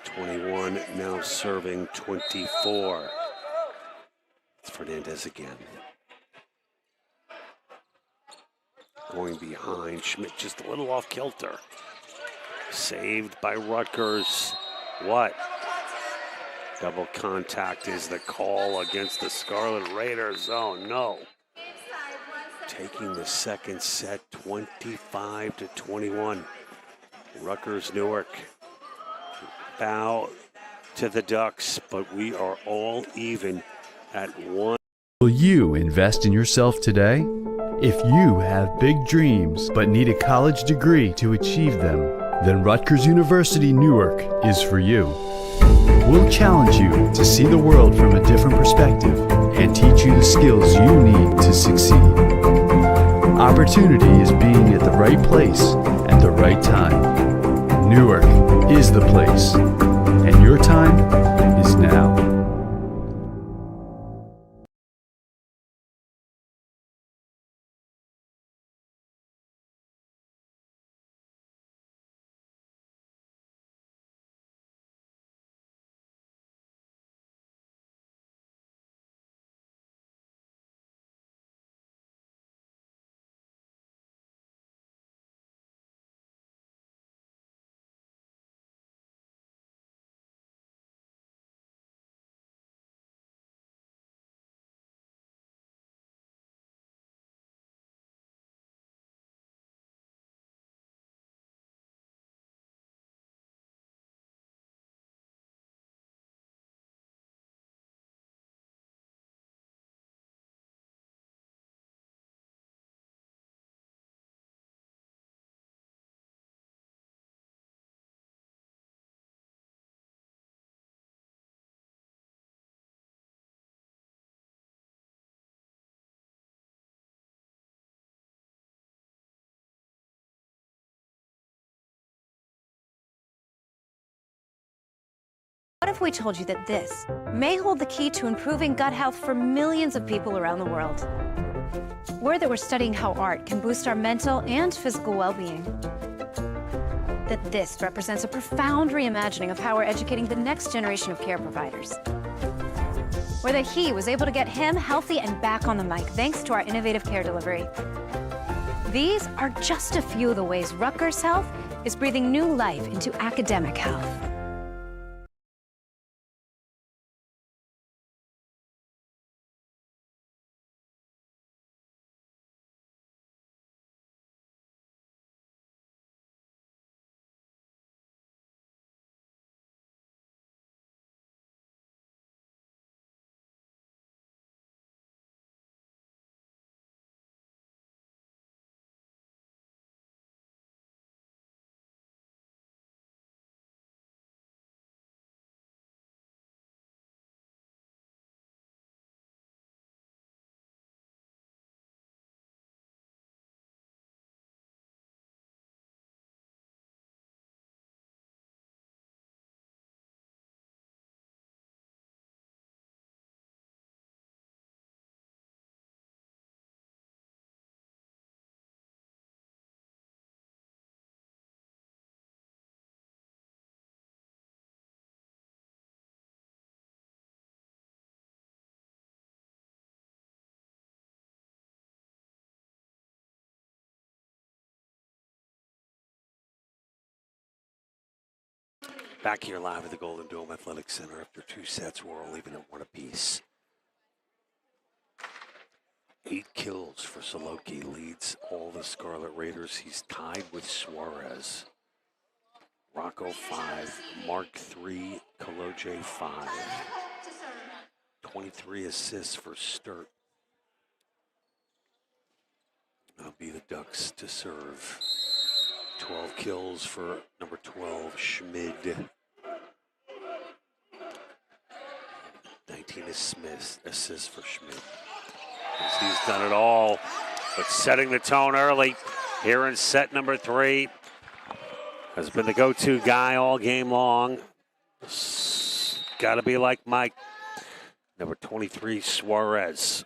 21, now serving 24. It's Fernandez again. Going behind. Schmidt just a little off kilter. Saved by Rutgers. What? Double contact is the call against the Scarlet Raiders. Oh, no. Taking the second set, 25-21. Rutgers Newark. Bow to the Ducks, but we are all even at 1. Will you invest in yourself today? If you have big dreams but need a college degree to achieve them, then Rutgers University Newark is for you. We'll challenge you to see the world from a different perspective and teach you the skills you need to succeed. Opportunity is being at the right place at the right time. Newark is the place, and your time is now. if we told you that this may hold the key to improving gut health for millions of people around the world? Or that we're studying how art can boost our mental and physical well-being? That this represents a profound reimagining of how we're educating the next generation of care providers? Or that he was able to get him healthy and back on the mic thanks to our innovative care delivery? These are just a few of the ways Rutgers Health is breathing new life into academic health. Back here live at the Golden Dome Athletic Center after 2 sets. We're all leaving at 1 apiece. 8 kills for Soloki, leads all the Scarlet Raiders. He's tied with Suarez. Rocco 5, Mark 3, Kaloje 5. 23 assists for Sturt. That'll be the Ducks to serve. 12 kills for number 12, Schmid. 19 assists for Schmid. He's done it all, but setting the tone early here in set number 3. Has been the go-to guy all game long. Got to be like Mike. Number 23, Suarez.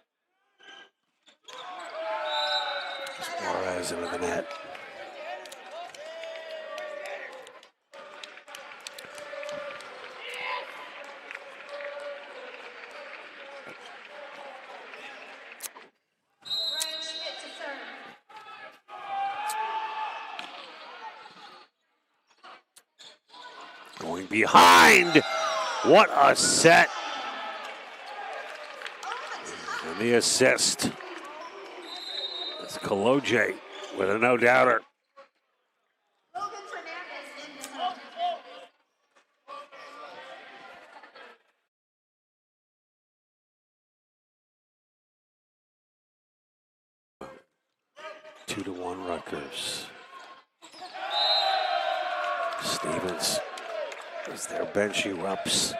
Suarez into the net. Going behind. What a set. And the assist. It's Kaloje with a no-doubter. Two to 1 Rutgers. Stevens. As their bench erupts.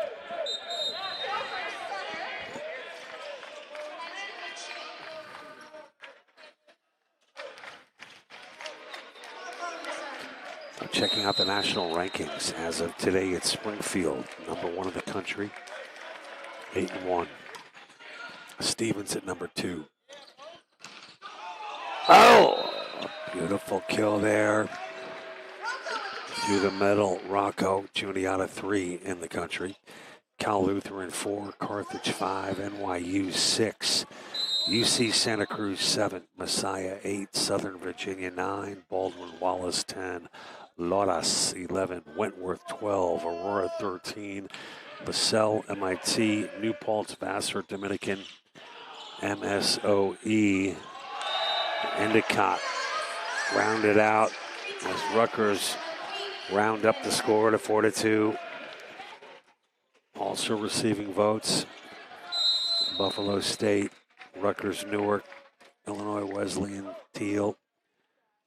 I'm checking out the national rankings. As of today, it's Springfield, number 1 in the country, 8-1. Stevens at number 2. Oh, beautiful kill there. Through the middle, Rocco, Juniata 3 in the country. Cal Lutheran 4, Carthage 5, NYU 6, UC Santa Cruz 7, Messiah 8, Southern Virginia 9, Baldwin Wallace 10, Loras 11, Wentworth 12, Aurora 13, LaSalle MIT, New Paltz Vassar Dominican, MSOE, Endicott rounded out as Rutgers round up the score to 4-2. Also receiving votes, Buffalo State, Rutgers Newark, Illinois Wesleyan Teal,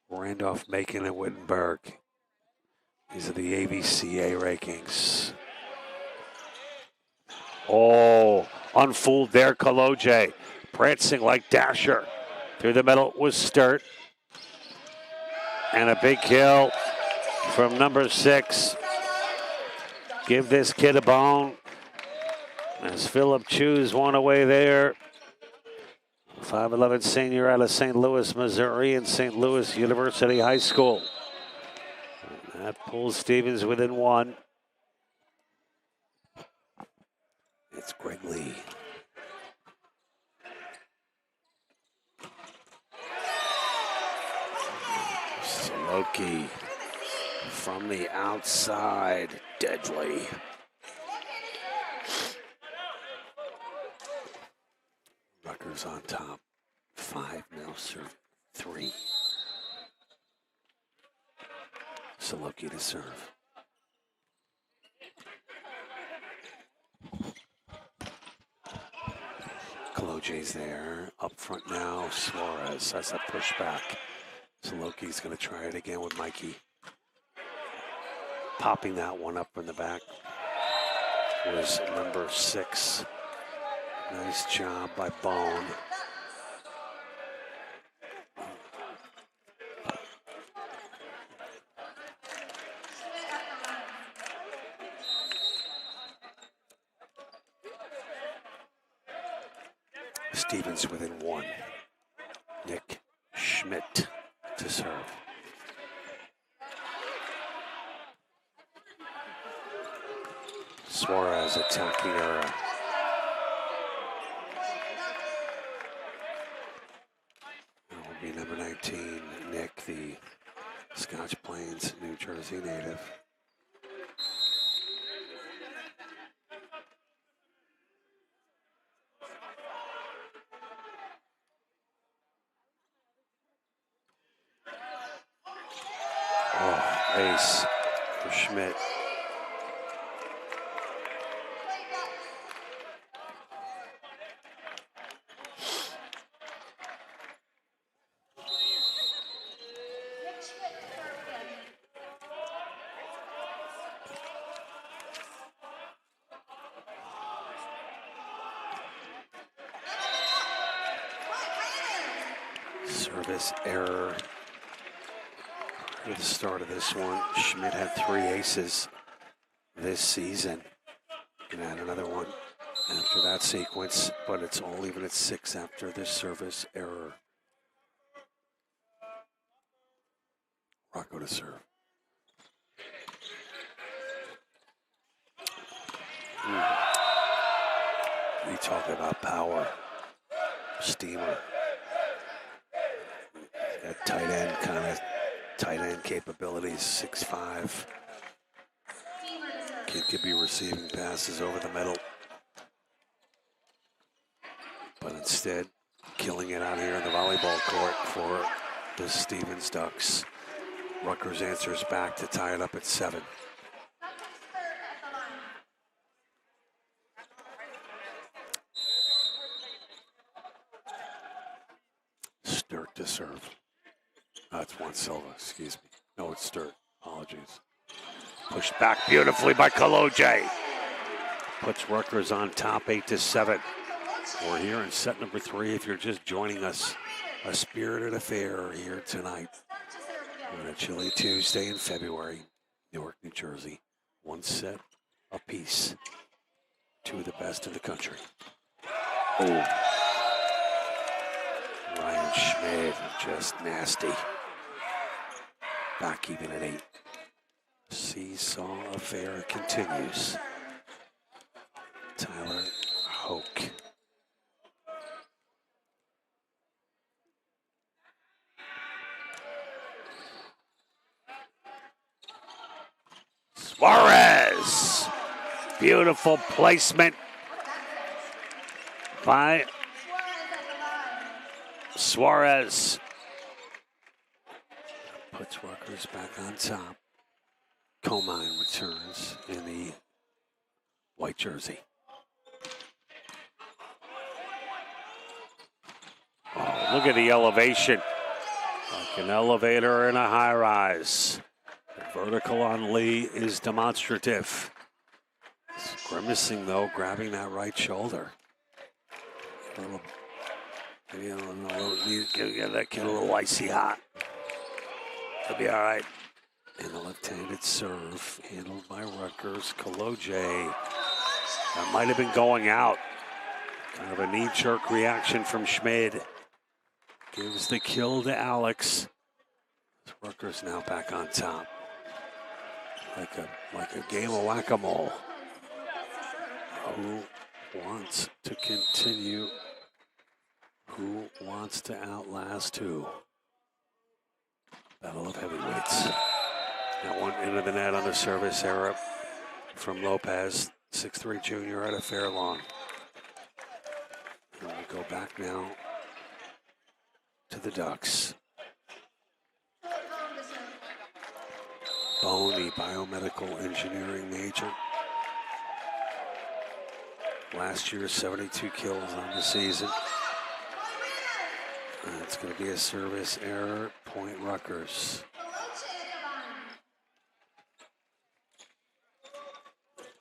Randolph Macon, and Wittenberg. These are the AVCA rankings. Oh, unfooled there, Kaloje. Prancing like Dasher. Through the middle was Sturt. And a big kill from number 6. Give this kid a bone. As Phillip chews one away there. 5'11" senior out of St. Louis, Missouri, and St. Louis University High School. And that pulls Stevens within one. It's Greg Lee. Saloki from the outside, deadly. Rutgers on top. 5 now serve 3. Saloki to serve. Kalojay's there. Up front now. Suarez has a pushback. Saloki's going to try it again with Mikey. Popping that one up in the back was number 6. Nice job by Bone. Stevens within 1. Nick Schmidt to serve. Suarez attacking era. That will be number 19, Nick, the Scotch Plains, New Jersey native. Oh, ace for Schmidt. Service error at the start of this one. Schmidt had 3 aces this season. And add another one after that sequence, but it's all even at 6 after this service error. Rocco to serve. We talk about power. Steamer. That tight end kind of tight end capabilities, 6'5". Kid could be receiving passes over the middle. But instead, killing it out here in the volleyball court for the Stevens Ducks. Rutgers answers back to tie it up at 7. Sturt to serve. That's Juan Silva, excuse me. No, it's Sturt. Apologies. Pushed back beautifully by Kalojay. Puts Rutgers on top 8-7. We're here in set number 3. If you're just joining us, a spirited affair here tonight on a chilly Tuesday in February, Newark, New Jersey. 1 set apiece. 2 of the best in the country. Oh. Ryan Schmidt, just nasty. Back even at 8. Seesaw affair continues. Tyler Hoke. Suarez. Beautiful placement by Suarez. Puts Rutgers back on top. Comine returns in the white jersey. Oh, look at the elevation. Like an elevator in a high rise. The vertical on Lee is demonstrative. He's grimacing though, grabbing that right shoulder. Maybe a little, give that kid a little icy hot. He'll be all right. And a left-handed serve handled by Rutgers. Koloje. That might have been going out. Kind of a knee-jerk reaction from Schmid. Gives the kill to Alex. Rutgers now back on top. Like a game of whack-a-mole. Who wants to continue? Who wants to outlast who? Battle of heavyweights. That one into the net on the service error from Lopez. 6'3" junior out of Fairlawn. And we go back now to the Ducks. Boney, biomedical engineering major. Last year, 72 kills on the season. It's going to be a service error. Point Rutgers.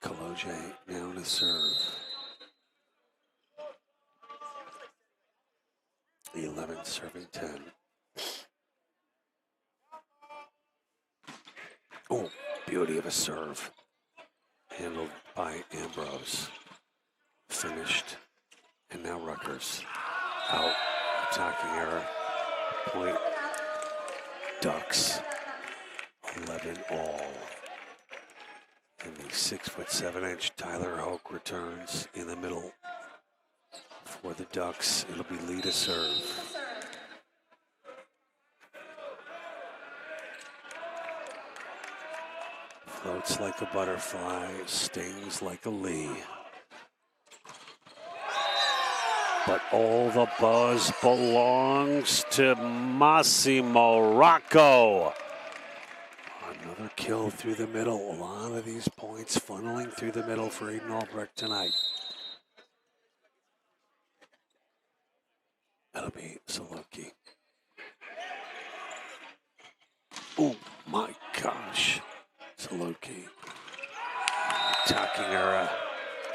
Koloje now to serve. 11 serving 10. Oh, beauty of a serve. Handled by Ambrose. Finished. And now Rutgers. Out. Attacking error. Point. Ducks. 11 all. And the 6'7" Tyler Hoke returns in the middle for the Ducks. It'll be Lee to serve. Floats like a butterfly, stings like a Lee. But all the buzz belongs to Massimo Rocco. Another kill through the middle. A lot of these points funneling through the middle for Aiden Albrecht tonight. That'll be Saloki. Oh my gosh. Saloki. Attacking era.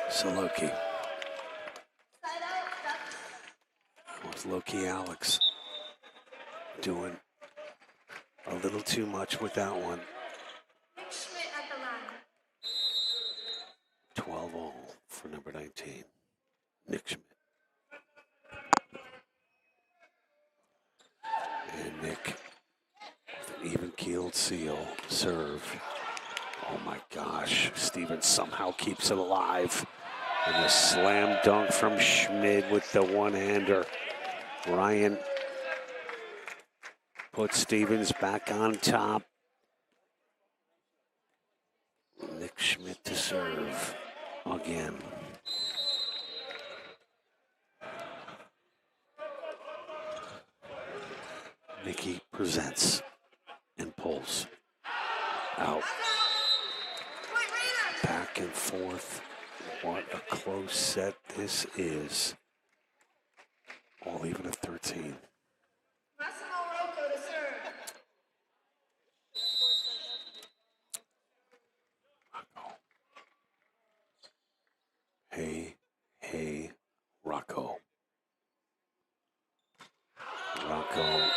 Saloki. Was low-key Alex doing a little too much with that one. 12 all for number 19, Nick Schmidt. And Nick with an even-keeled seal serve. Oh my gosh, Stevens somehow keeps it alive. And a slam dunk from Schmid with the one-hander. Ryan puts Stevens back on top. Nick Schmidt to serve again. Nicky presents and pulls out. Back and forth. What a close set this is. All even at 13. Hey, Rocco. Rocco.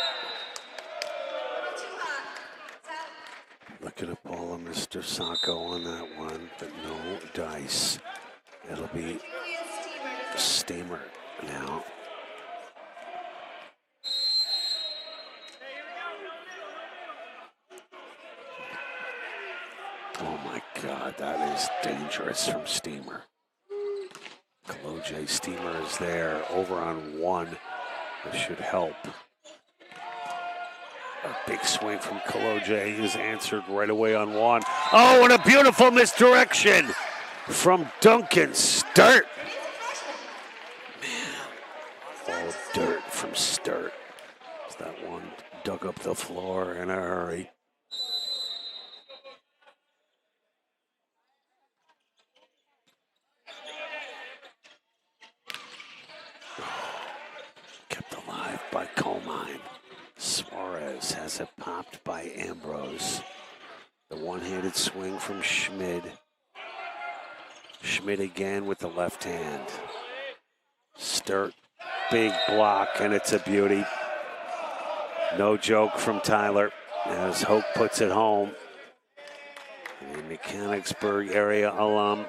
Looking at Paula, Mr. Sacco on that one, but no dice. It'll be Steamer now. Oh my God, that is dangerous from Steamer. Koloje, Steamer is there, over on one. This should help. A big swing from Koloje is answered right away on one. Oh, and a beautiful misdirection from Duncan Sturt. Man, all dirt from Sturt. That one dug up the floor in a hurry. Kept alive by Comine. Suarez has it popped by Ambrose. The one-handed swing from Schmid. Schmid again with the left hand. Sturt, big block, and it's a beauty. No joke from Tyler as Hoke puts it home. the Mechanicsburg area alum.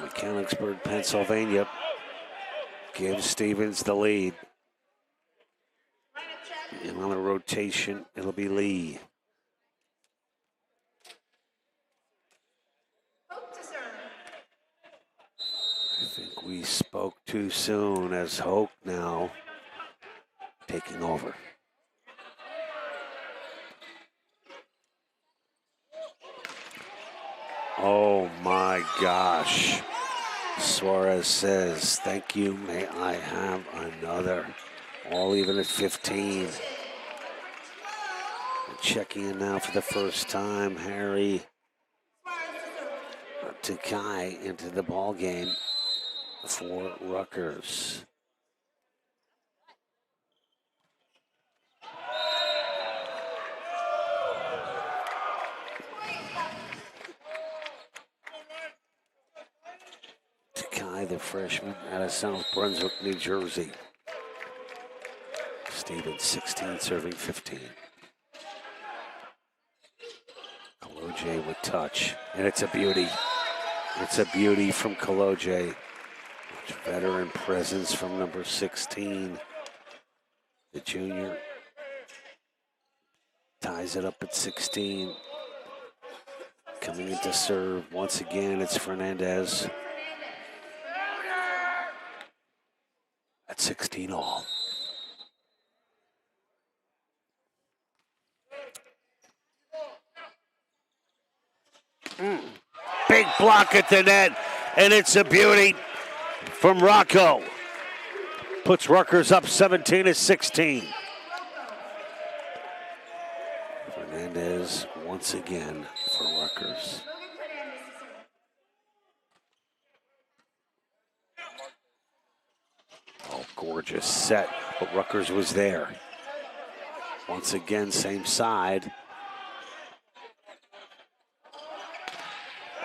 Mechanicsburg, Pennsylvania, gives Stevens the lead. And on the rotation, it'll be Lee. I think we spoke too soon as Hoke now taking over. Oh my gosh. Suarez says, thank you, may I have another. All even at 15. Checking in now for the first time, Harry Takai into the ball game for Rutgers. Takai, the freshman out of South Brunswick, New Jersey. Stevens, 16, serving 15. Kaloje with touch, and it's a beauty. It's a beauty from Kaloje. Much veteran presence from number 16. The junior ties it up at 16. Coming in to serve once again, it's Fernandez. At 16 all. Big block at the net, and it's a beauty from Rocco. Puts Rutgers up 17-16. Fernandez once again for Rutgers. Oh, gorgeous set, but Rutgers was there. Once again, same side.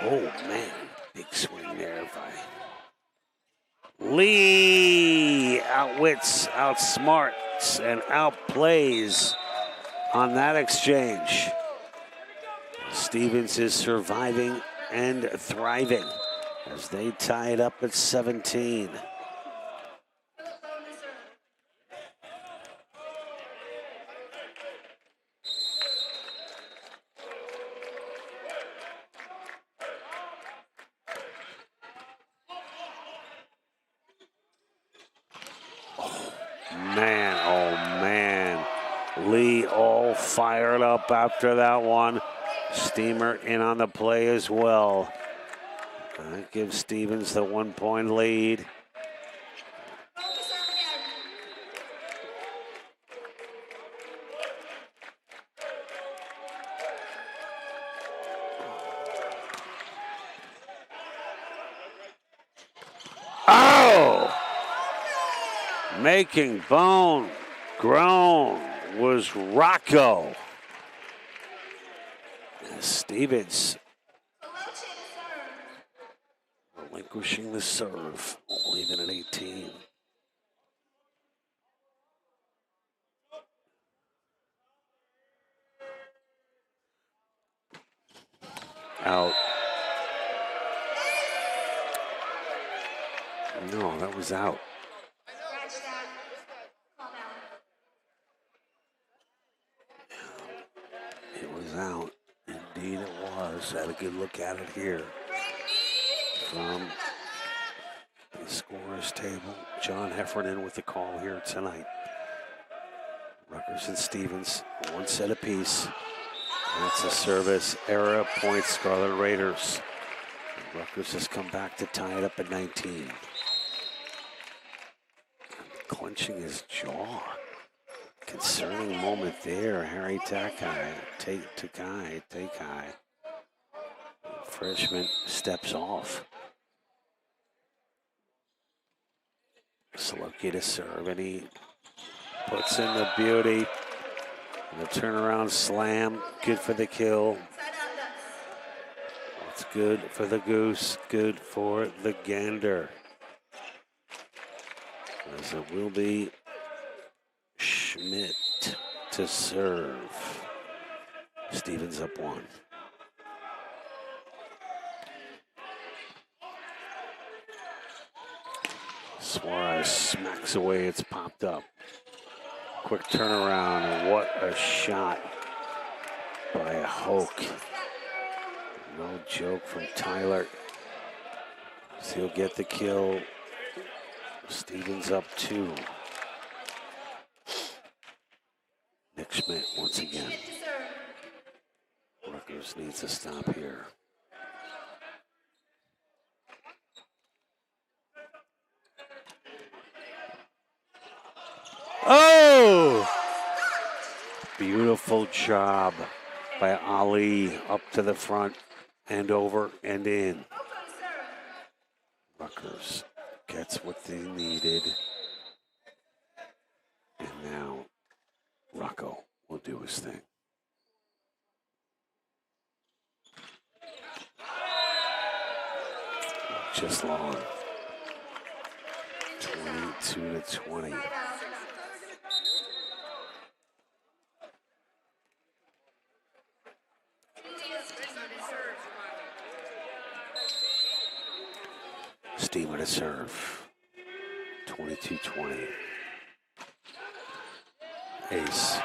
Oh, man. Big swing there by Lee. Outwits, outsmarts, and outplays on that exchange. Stevens is surviving and thriving as they tie it up at 17. Lee all fired up after that one. Steamer in on the play as well. That gives Stevens the 1-point lead. Oh! Making bone groan was Rocco. Stevens relinquishing the serve, leaving at 18. Out. No, that was out. It was out. Indeed it was. Had a good look at it here. From the scorer's table, John Heffernan with the call here tonight. Rutgers and Stevens, one set apiece. That's a service error, points Scarlet Raiders. Rutgers has come back to tie it up at 19. Clenching his jaw. Concerning moment there. Harry Takai. Freshman steps off. Slokey to serve, and he puts in the beauty. And the turnaround slam, good for the kill. It's good for the goose, good for the gander. As it will be Schmidt to serve. Stevens up one. Suarez smacks away. It's popped up. Quick turnaround, and what a shot by Hoke. No joke from Tyler. So he'll get the kill. Stevens up 2. Nick Schmidt once again. Rutgers needs a stop here. Oh! Beautiful job by Ali up to the front and over and in. Rutgers gets what they needed. And now Rocco will do his thing. Just long. 22-20. Steamer to serve. 22-20. Ace.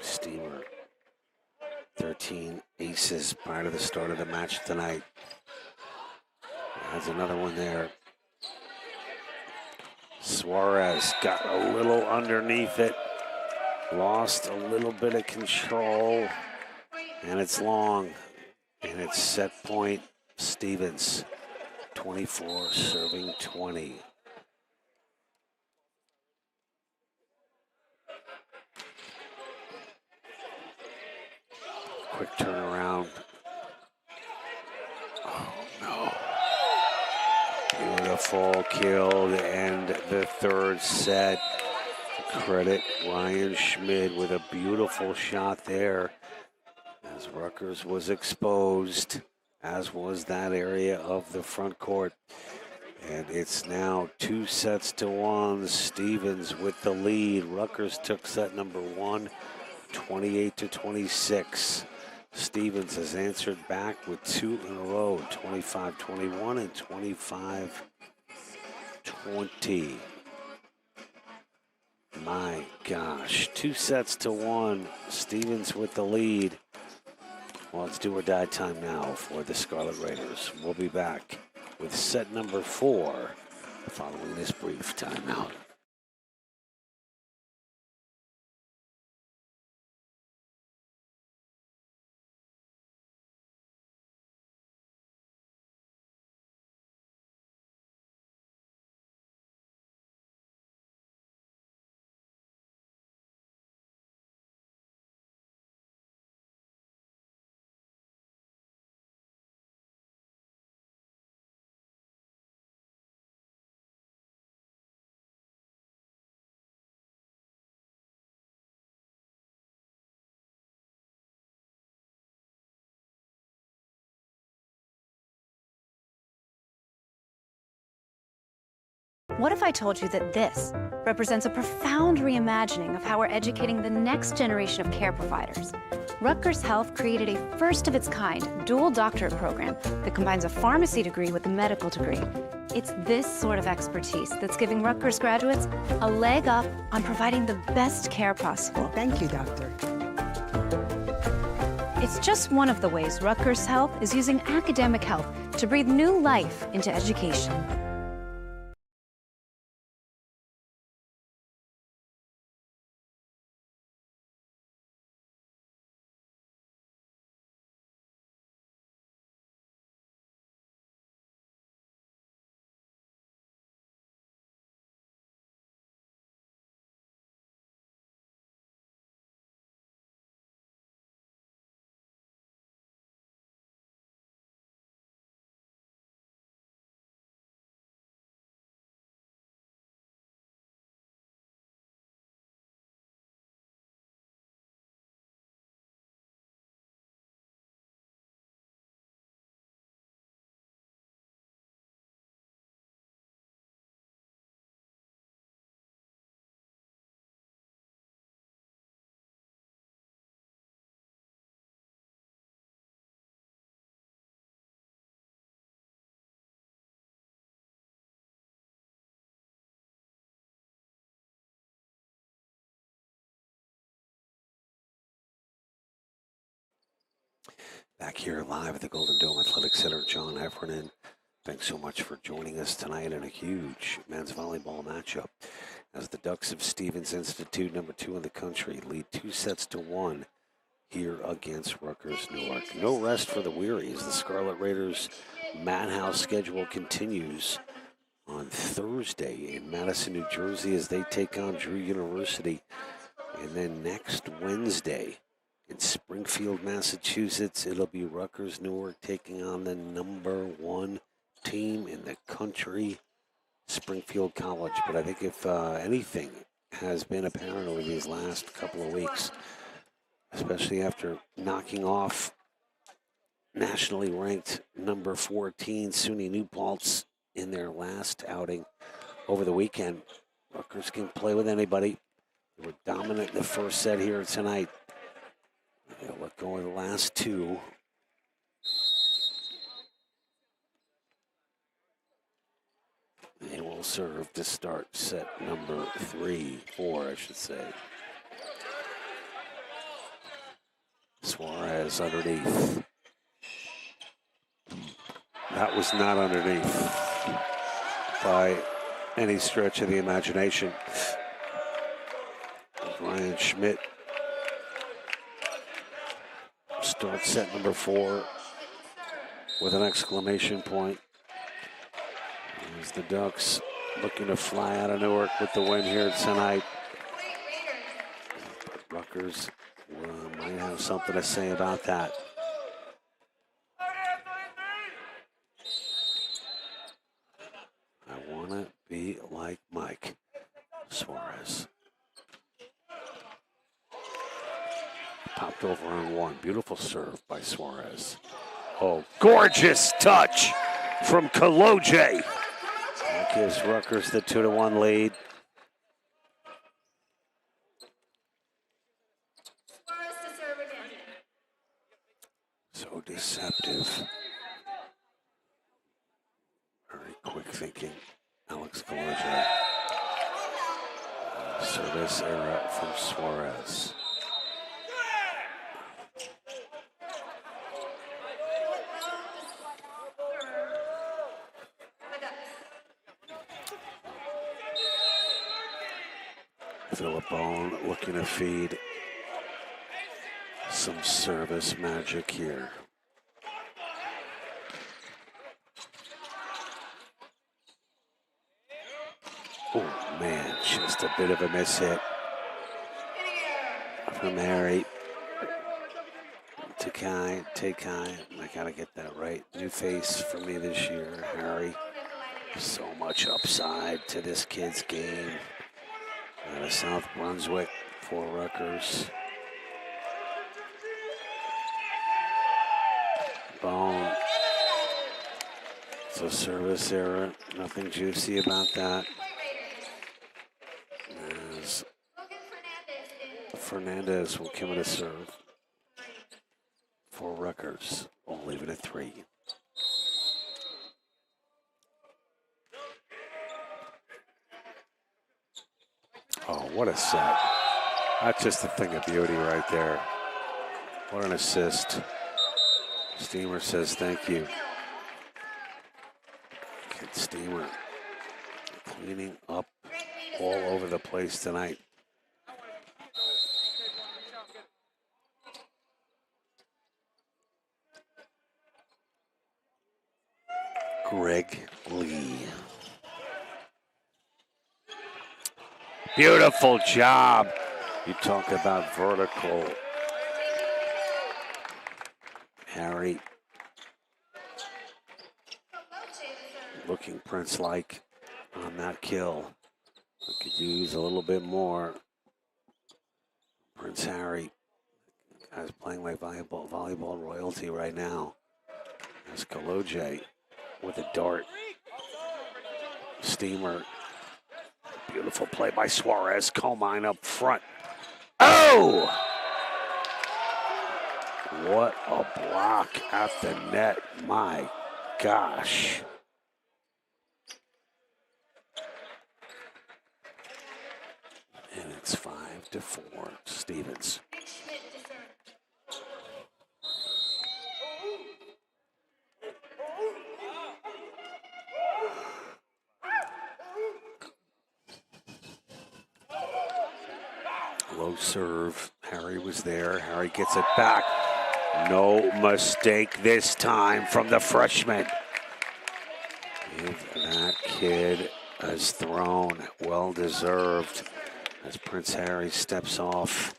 Steamer. 13 aces prior to the start of the match tonight. Has another one there. Suarez got a little underneath it. Lost a little bit of control. And it's long. And it's set point Stevens. 24 serving 20. Quick turnaround. Oh, no. Beautiful kill to end the third set. Credit Ryan Schmid with a beautiful shot there. As Rutgers was exposed, as was that area of the front court. And it's now 2-1. Stevens with the lead. Rutgers took set number 1, 28-26. Stevens has answered back with 2 in a row, 25-21 and 25-20. My gosh, 2-1. Stevens with the lead. Well, it's do or die time now for the Scarlet Raiders. We'll be back with set number 4 following this brief timeout. What if I told you that this represents a profound reimagining of how we're educating the next generation of care providers? Rutgers Health created a first-of-its-kind dual doctorate program that combines a pharmacy degree with a medical degree. It's this sort of expertise that's giving Rutgers graduates a leg up on providing the best care possible. Thank you, doctor. It's just one of the ways Rutgers Health is using academic health to breathe new life into education. Back here live at the Golden Dome Athletic Center, John Heffernan. Thanks so much for joining us tonight in a huge men's volleyball matchup as the Ducks of Stevens Institute, number 2 in the country, lead 2-1 here against Rutgers Newark. No rest for the weary as the Scarlet Raiders madhouse schedule continues on Thursday in Madison, New Jersey as they take on Drew University. And then next Wednesday in Springfield, Massachusetts, it'll be Rutgers Newark taking on the number 1 team in the country, Springfield College. But I think if anything has been apparent over these last couple of weeks, especially after knocking off nationally ranked number 14 SUNY New Paltz in their last outing over the weekend, Rutgers can play with anybody. They were dominant in the first set here tonight. They'll let go of the last 2. They will serve to start set number 4, I should say. Suarez underneath. That was not underneath by any stretch of the imagination. Ryan Schmidt starts set number 4 with an exclamation point. As the Ducks looking to fly out of Newark with the win here tonight. But Rutgers might have something to say about that. I want to be like Mike. Suarez. Popped over on 1. Beautiful serve by Suarez. Oh, gorgeous touch from Kaloje. That gives Rutgers the 2-1 lead. So deceptive. Very quick thinking. Alex Kaloje. Service error from Suarez. Philippone looking to feed some service magic here. Oh man, just a bit of a miss hit from Harry. Takai, I gotta get that right. New face for me this year, Harry. So much upside to this kid's game. Out of South Brunswick for Rutgers. Bone. So service error. Nothing juicy about that. As Fernandez will come in to serve for Rutgers. We'll leave it at 3. Oh, what a set. That's just a thing of beauty right there. What an assist. Steamer says thank you. Kid Steamer cleaning up all over the place tonight. Greg Lee. Beautiful job. You talk about vertical. Harry looking Prince-like on that kill. We could use a little bit more. Prince Harry, guy's playing like volleyball royalty right now. There's Kaloje with a dart. Steamer. Beautiful play by Suarez. Comine up front. Oh! What a block at the net. My gosh. And it's 5-4. Stevens. Low serve. Harry was there. Harry gets it back. No mistake this time from the freshman. Give that kid has thrown. Well deserved as Prince Harry steps off.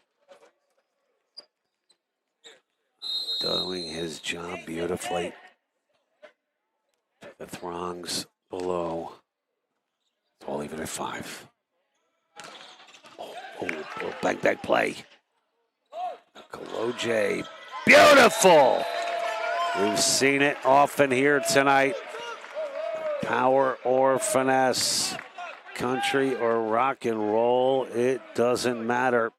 Doing his job beautifully. The throngs below. I'll leave it at 5. Oh, bang play. Kaloje, beautiful. We've seen it often here tonight. Power or finesse, country or rock and roll, it doesn't matter.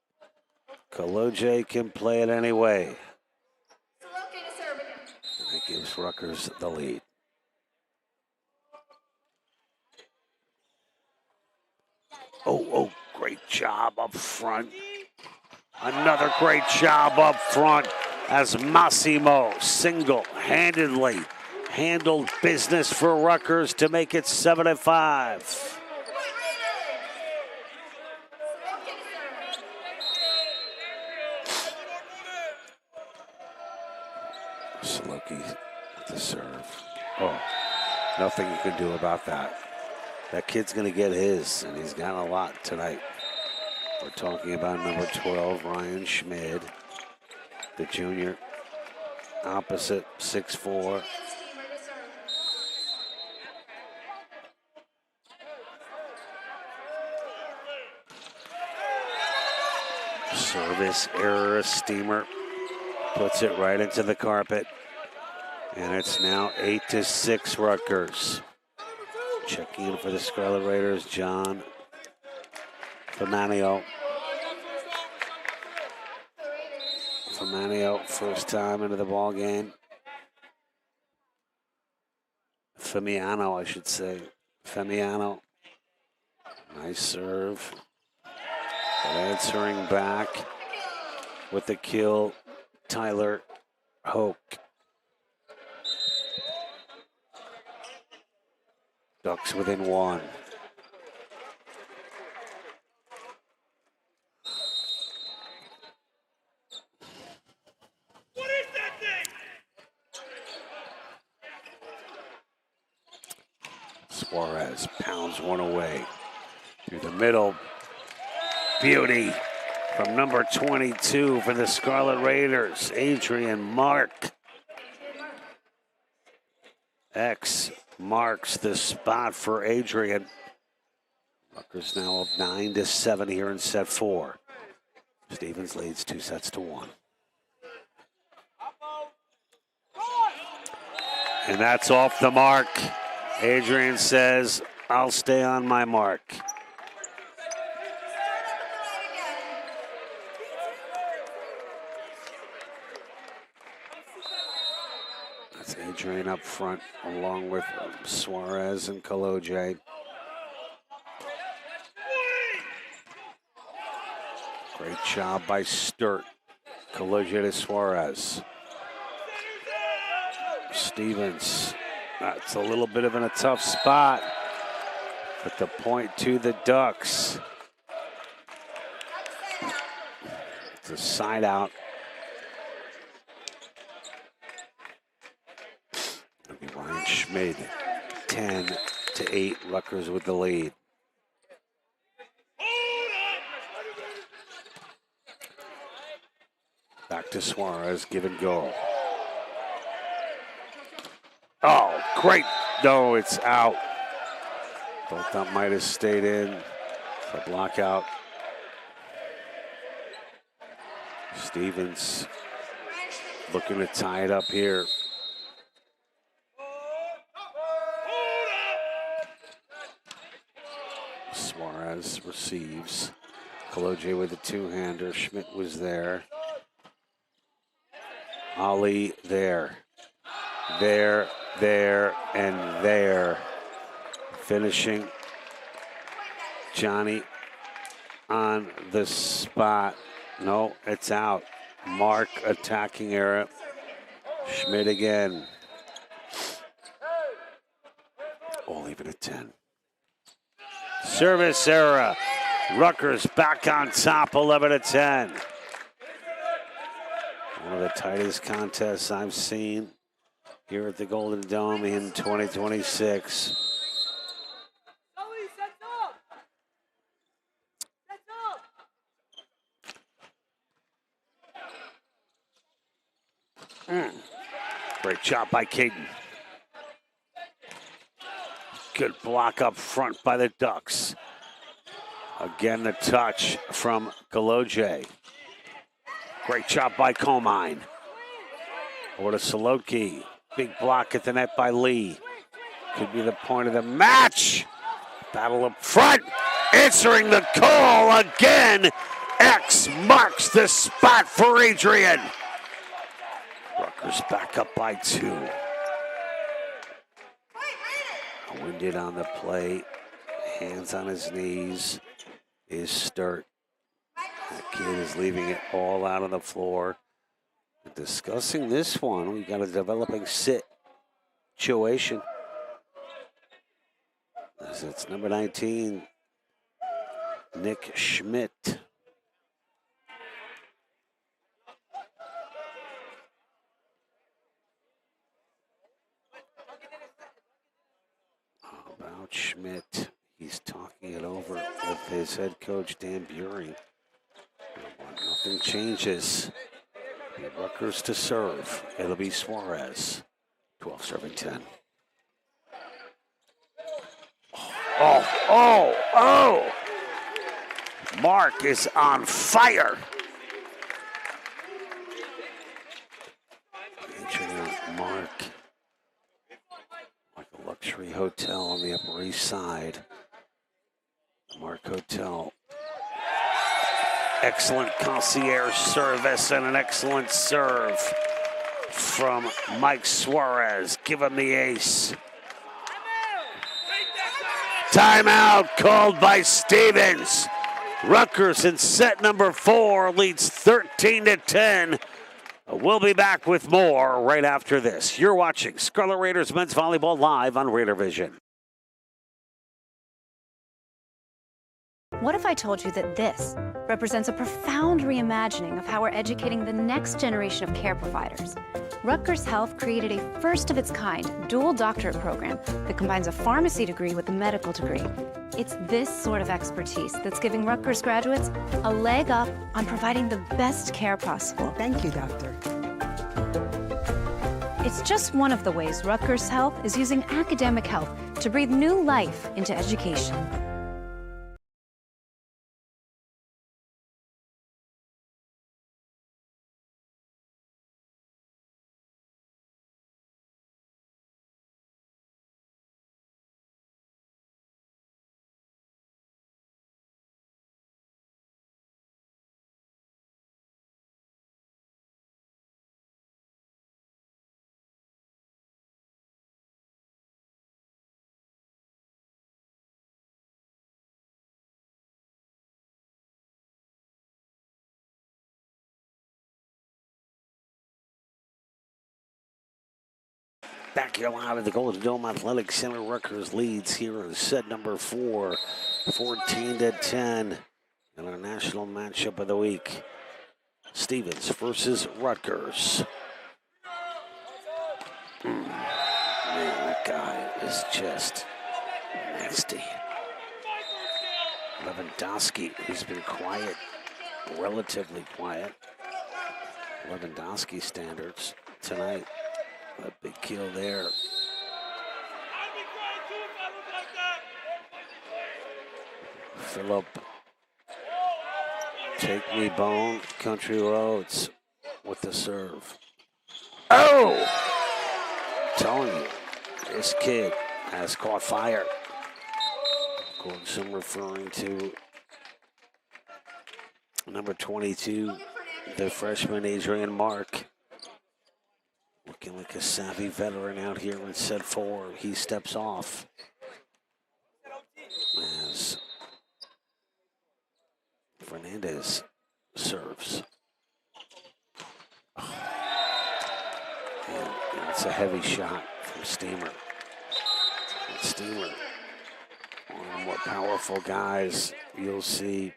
Kaloje can play it anyway. That gives Rutgers the lead. Oh, great job up front. Another great job up front as Massimo single-handedly handled business for Rutgers to make it 7-5. Saloki with the serve. Oh, nothing you can do about that. That kid's going to get his, and he's got a lot tonight. We're talking about number 12, Ryan Schmid, the junior, opposite 6'4". Service error, Steamer puts it right into the carpet, and it's now 8-6 Rutgers. Checking in for the Scarlet Raiders, John Famanio. Famanio, first time into the ball game. Femiano, I should say. Femiano. Nice serve. But answering back with the kill, Tyler Hoke. Ducks within 1. What is that thing? Suarez pounds one away. Through the middle. Beauty from number 22 for the Scarlet Raiders, Adrian Mark. X marks the spot for Adrian. Rutgers now up 9-7 here in set 4. Stevens leads 2-1. And that's off the mark. Adrian says, I'll stay on my mark. That's Adrian up front along with Suarez and Kaloje. Great job by Sturt. Kaloje to Suarez. Stevens. That's a little bit of a tough spot. But the point to the Ducks. It's a side out. It'll be Ryan Schmid. 10-8, Rutgers with the lead. Back to Suarez, give and go. Oh, great. No, it's out. Thought that might have stayed in. The block out. Stevens looking to tie it up here. Suarez receives. Kaloje with a two-hander. Schmidt was there. Ali there. There, and there. Finishing Johnny on the spot. No, it's out. Mark attacking error. Schmidt again. We'll leave it at 10. Service error. Rutgers back on top, 11-10. One of the tightest contests I've seen here at the Golden Dome in 2026. Great job by Caden. Good block up front by the Ducks. Again, the touch from Galoje. Great job by Comine. Over to Solotki. Big block at the net by Lee. Could be the point of the match. Battle up front. Answering the call again. X marks the spot for Adrian. Rutgers back up by 2. Winded on the play. Hands on his knees. Is Sturt. That kid is leaving it all out on the floor. Discussing this one, we got a developing situation. As it's number 19, Nick Schmidt. About Schmidt, he's talking it over with his head coach, Dan Buring. Nothing changes. Rutgers to serve. It'll be Suarez. 12 serving 10. Oh! Mark is on fire. Mark. Like a luxury hotel on the Upper East Side. Mark Hotel. Excellent concierge service and an excellent serve from Mike Suarez. Give him the ace. Timeout called by Stevens. Rutgers in set number 4 leads 13-10. We'll be back with more right after this. You're watching Scarlet Raiders men's volleyball live on Raider Vision. What if I told you that this represents a profound reimagining of how we're educating the next generation of care providers? Rutgers Health created a first-of-its-kind dual doctorate program that combines a pharmacy degree with a medical degree. It's this sort of expertise that's giving Rutgers graduates a leg up on providing the best care possible. Thank you, doctor. It's just one of the ways Rutgers Health is using academic health to breathe new life into education. Back here live at the Golden Dome Athletic Center. Rutgers leads here in set number 4, 14-10 in our national matchup of the week. Stevens versus Rutgers. Man, that guy is just nasty. Lewandowski, who's been quiet, relatively quiet. Lewandowski standards tonight. A big kill there. Phillip. Take me bone, country roads with the serve. Oh! I'm telling you, this kid has caught fire. Gordon referring to number 22, the freshman Adrian Mark. Looking like a savvy veteran out here in set 4. He steps off as Fernandez serves. Oh. And it's a heavy shot from Steamer. And Steamer One of the more powerful guys you'll see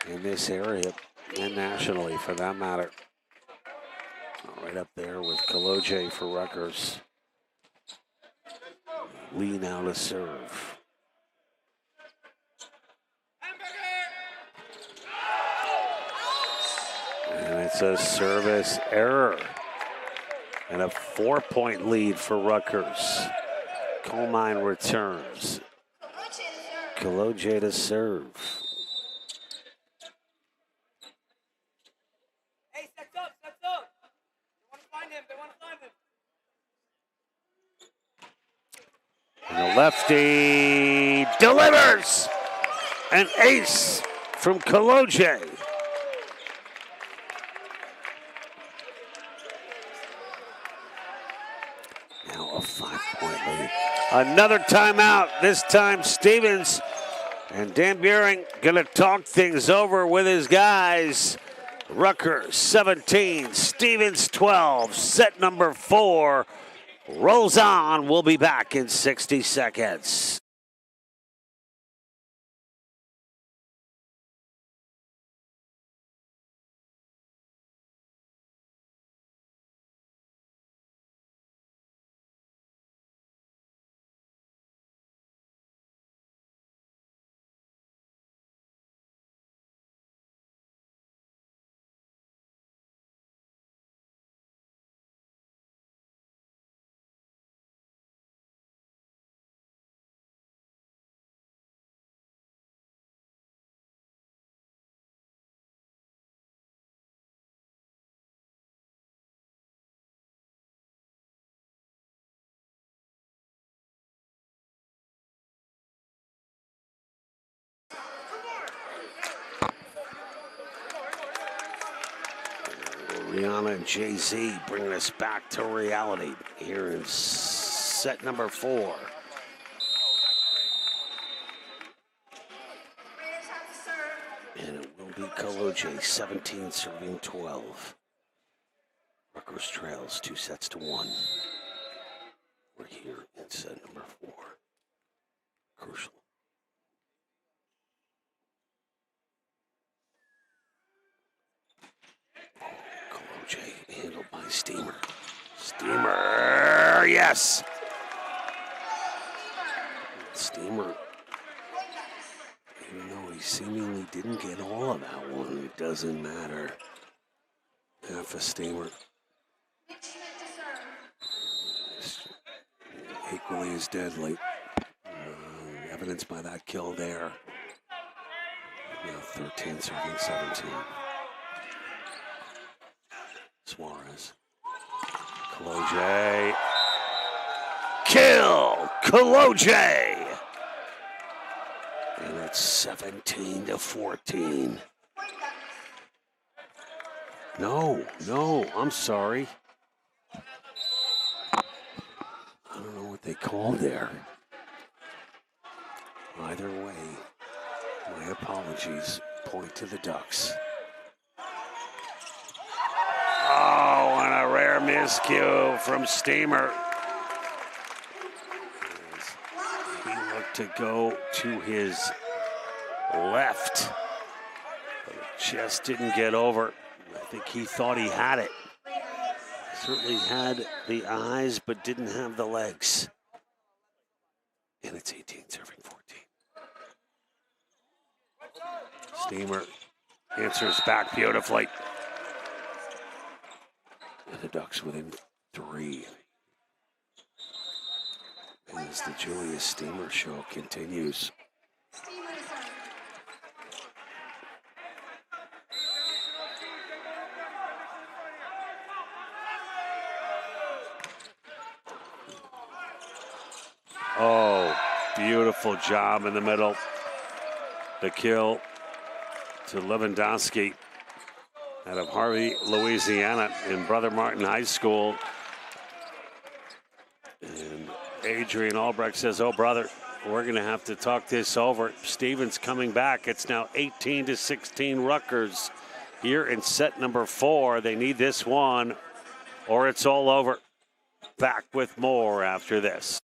in this area and nationally for that matter. Right up there with Kaloje for Rutgers. Lee now to serve. And it's a service error. And a 4-point lead for Rutgers. Coal Mine returns. Kaloje to serve. Hey, sets up. They want to find him. And the lefty delivers! An ace from Kaloje. Now a 5-point lead. Another timeout. This time Stevens and Dan Buehring gonna talk things over with his guys. Rutgers 17, Stevens 12, set number 4 rolls on. We'll be back in 60 seconds. Rihanna and Jay-Z bringing us back to reality here in set number 4. And it will be Kaloje, 17 serving 12. Rutgers trails 2 sets to 1. We're here in set number 4. Crucial. Handled by Steamer. Steamer, yes! Steamer, even though he seemingly didn't get all of that one, it doesn't matter. Half a Steamer. Equally as deadly. Evidenced by that kill there. Now 13 serving 17. Suarez. Kaloje. Kill! Kaloje! And it's 17 to 14. No, I'm sorry. I don't know what they called there. Either way, my apologies. Point to the Ducks. Oh, and a rare miscue from Steamer. He looked to go to his left, but it just didn't get over. I think he thought he had it. Certainly had the eyes, but didn't have the legs. And it's 18 serving 14. Steamer answers back beautifully. And the Ducks within 3. As the Julius Steamer show continues. Oh, beautiful job in the middle. The kill to Lewandowski out of Harvey, Louisiana, in Brother Martin High School. And Adrian Albrecht says, oh, brother, we're going to have to talk this over. Stevens coming back. It's now 18 to 16 Rutgers here in set number 4. They need this one or it's all over. Back with more after this.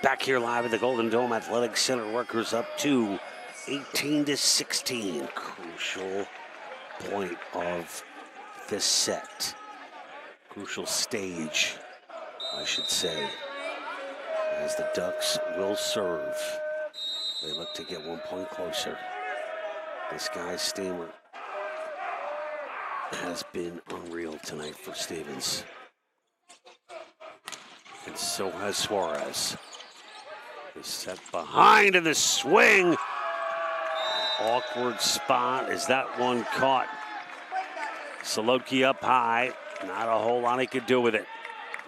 Back here live at the Golden Dome Athletic Center, Rutgers up to 18-16. Crucial point of this set. Crucial stage, I should say, as the Ducks will serve. They look to get 1 point closer. This guy, Steamer, has been unreal tonight for Stevens. And so has Suarez. The set behind and the swing. Awkward spot. Is that one caught? Soloki up high. Not a whole lot he could do with it.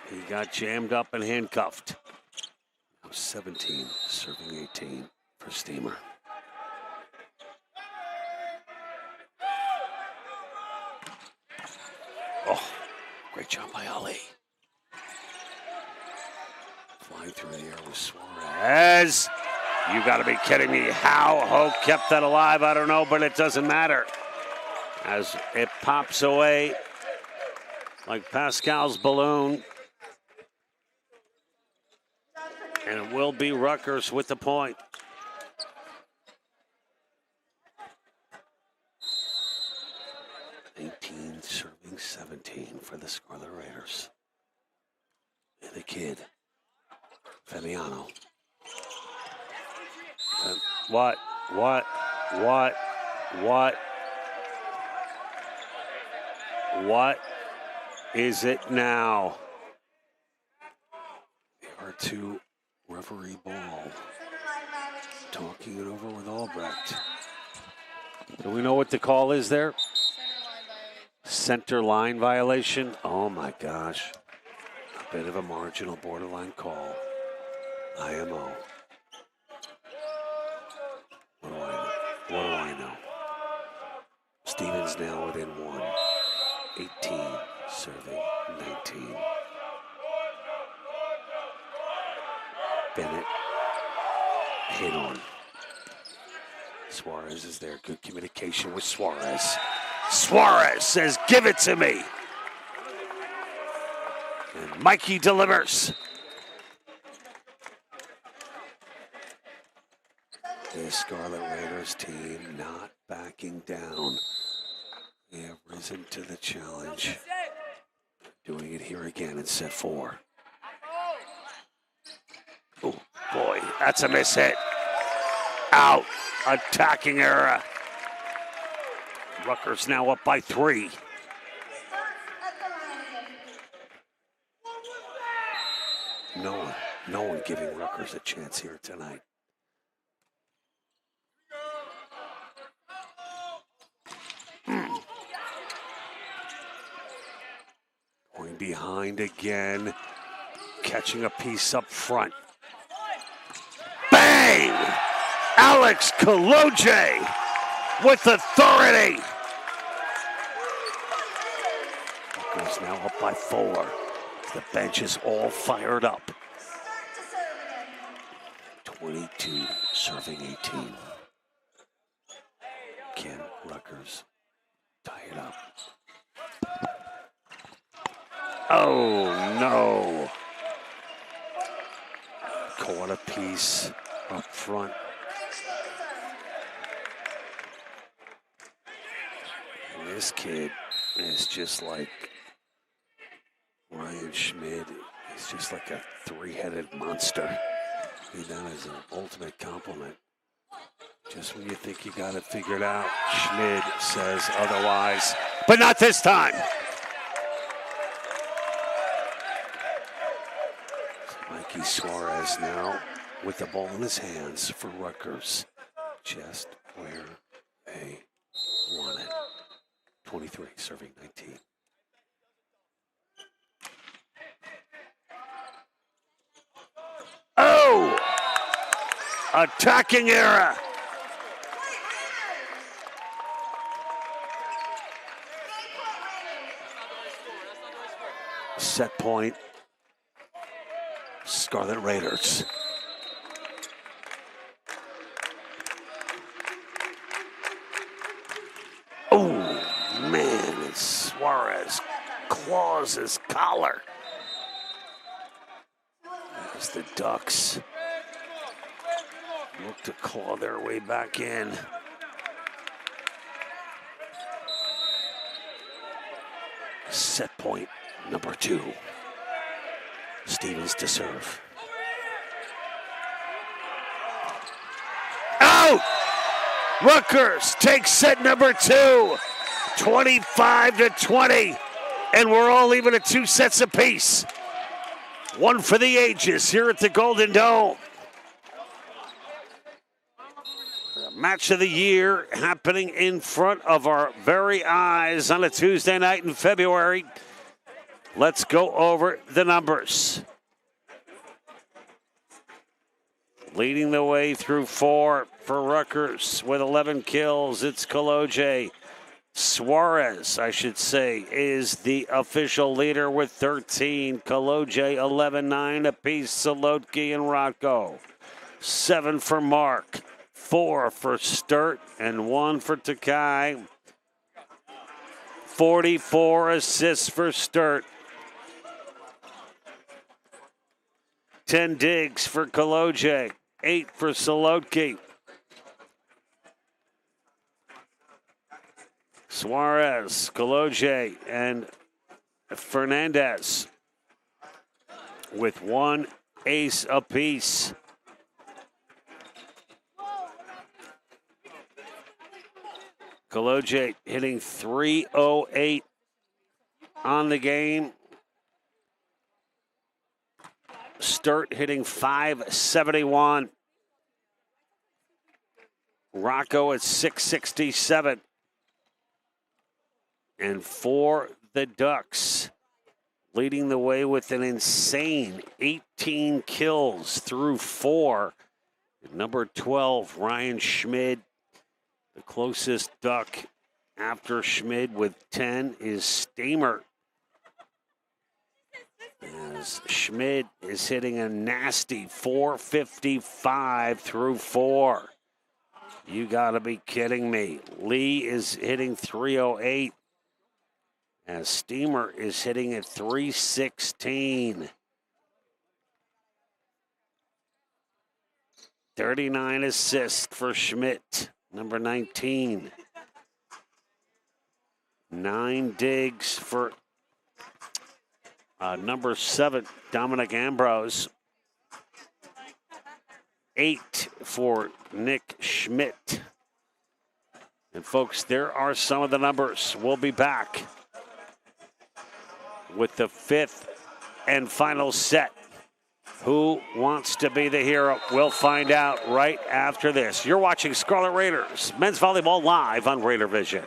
He got jammed up and handcuffed. Now 17, serving 18 for Steamer. Oh, great job by Ali. Flying through the air with Suarez. You got to be kidding me. How Hoke kept that alive, I don't know, but it doesn't matter. As it pops away like Pascal's balloon. And it will be Rutgers with the point. Serving 17 for the Scarlet Raiders. And the kid, Fabiano. What is it now? The R2 referee ball. Talking it over with Albrecht. Do we know what the call is there? Center line violation. Oh my gosh. A bit of a marginal borderline call. IMO. What do I know? Stevens now within 1. 18, serving 19. Bennett hit on. Suarez is there. Good communication with Suarez. Suarez says, give it to me. And Mikey delivers. The Scarlet Raiders team not backing down. They have risen to the challenge. Doing it here again in set 4. Oh, boy, that's a miss hit. Out. Attacking era. Rutgers now up by 3. No one giving Rutgers a chance here tonight. Going behind again. Catching a piece up front. Bang! Alex Kaloje with authority. Rutgers now up by 4. The bench is all fired up. 22 serving 18. Can Rutgers tie it up? Oh no. Caught a piece up front. And this kid is just like Ryan Schmid. He's just like a 3-headed monster. That is an ultimate compliment. Just when you think you got it figured out, Schmid says otherwise. But not this time. Mikey Suarez now with the ball in his hands for Rutgers. Just where they want it. 23 serving 19. Oh! Attacking era. Set point. Scarlet Raiders. Oh, man, and Suarez claws his collar. There's the Ducks look to claw their way back in. Set point number 2. Stevens to serve. Out! Rutgers takes set number 2, 25-20. And we're all even at 2 sets apiece. One for the ages here at the Golden Dome. The match of the year happening in front of our very eyes on a Tuesday night in February. Let's go over the numbers. Leading the way through 4 for Rutgers with 11 kills, it's Koloje. Suarez, I should say, is the official leader with 13. Koloje 11-9 apiece. Solotki and Rocco. 7 for Mark, 4 for Sturt, and 1 for Takai. 44 assists for Sturt. 10 digs for Koloje, 8 for Solotki. Suarez, Koloje, and Fernandez with 1 ace apiece. Koloje hitting .308 on the game. Sturt hitting .571. Rocco at .667. And for the Ducks, leading the way with an insane 18 kills through 4. Number 12, Ryan Schmid. The closest Duck after Schmid with 10 is Stamer. As Schmid is hitting a nasty .455 through 4. You gotta be kidding me. Lee is hitting .308. As Steamer is hitting at .316. 39 assists for Schmidt, number 19. 9 digs for number 7, Dominic Ambrose. 8 for Nick Schmidt. And folks, there are some of the numbers. We'll be back with the 5th and final set. Who wants to be the hero? We'll find out right after this. You're watching Scarlet Raiders men's volleyball live on Raider Vision.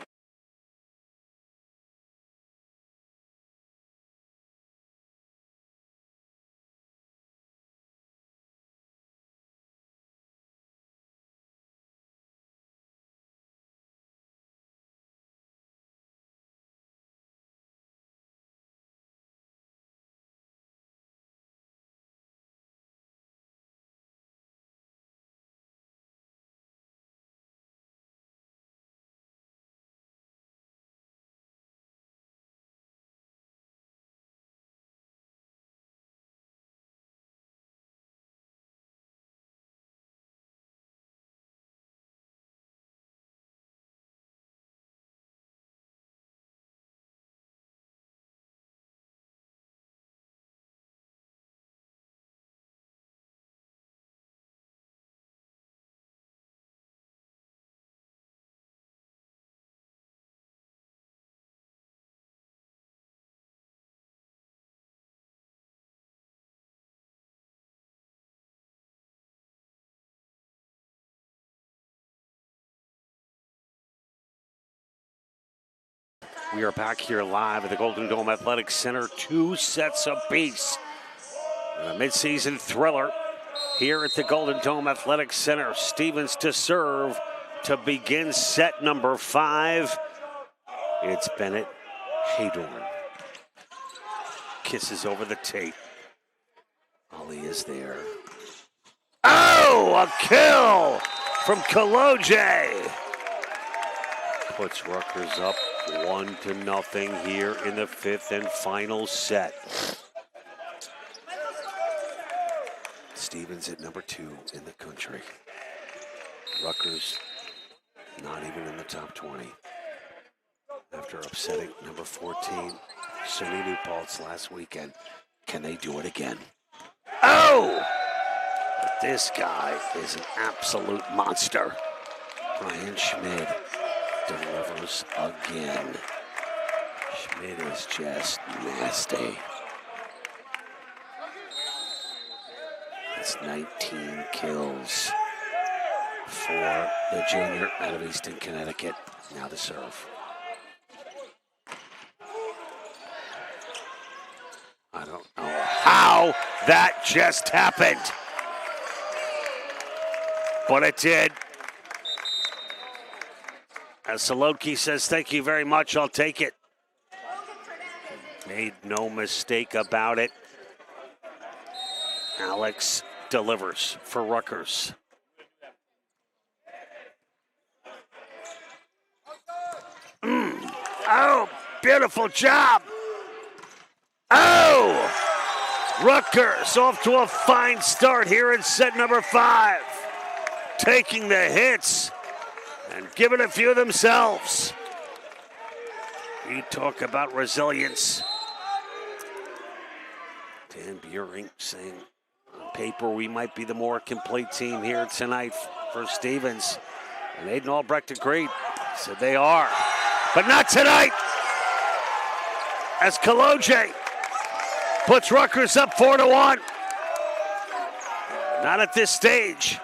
We are back here live at the Golden Dome Athletic Center, 2 sets apiece. A midseason thriller here at the Golden Dome Athletic Center. Stevens to serve to begin set number 5. It's Bennett Haydorn. Kisses over the tape. Ali is there. Oh, a kill from Koloje. Puts Rutgers up 1-0 here in the 5th and final set. Stevens at number 2 in the country. Rutgers not even in the top 20. After upsetting number 14, SUNY New Paltz last weekend. Can they do it again? Oh! But this guy is an absolute monster. Brian Schmid delivers again. Schmid is just nasty. That's 19 kills for the junior out of Easton, Connecticut. Now the serve. I don't know how that just happened, but it did. As Solodki says, thank you very much, I'll take it. Made no mistake about it. Alex delivers for Rutgers. Oh, beautiful job. Oh! Rutgers off to a fine start here in set number 5. Taking the hits and giving a few themselves. You talk about resilience. Dan Buring saying, on paper, we might be the more complete team here tonight for Stevens. And Aiden Albrecht agreed. Said they are. But not tonight. As Kaloje puts Rutgers up 4-1. Not at this stage.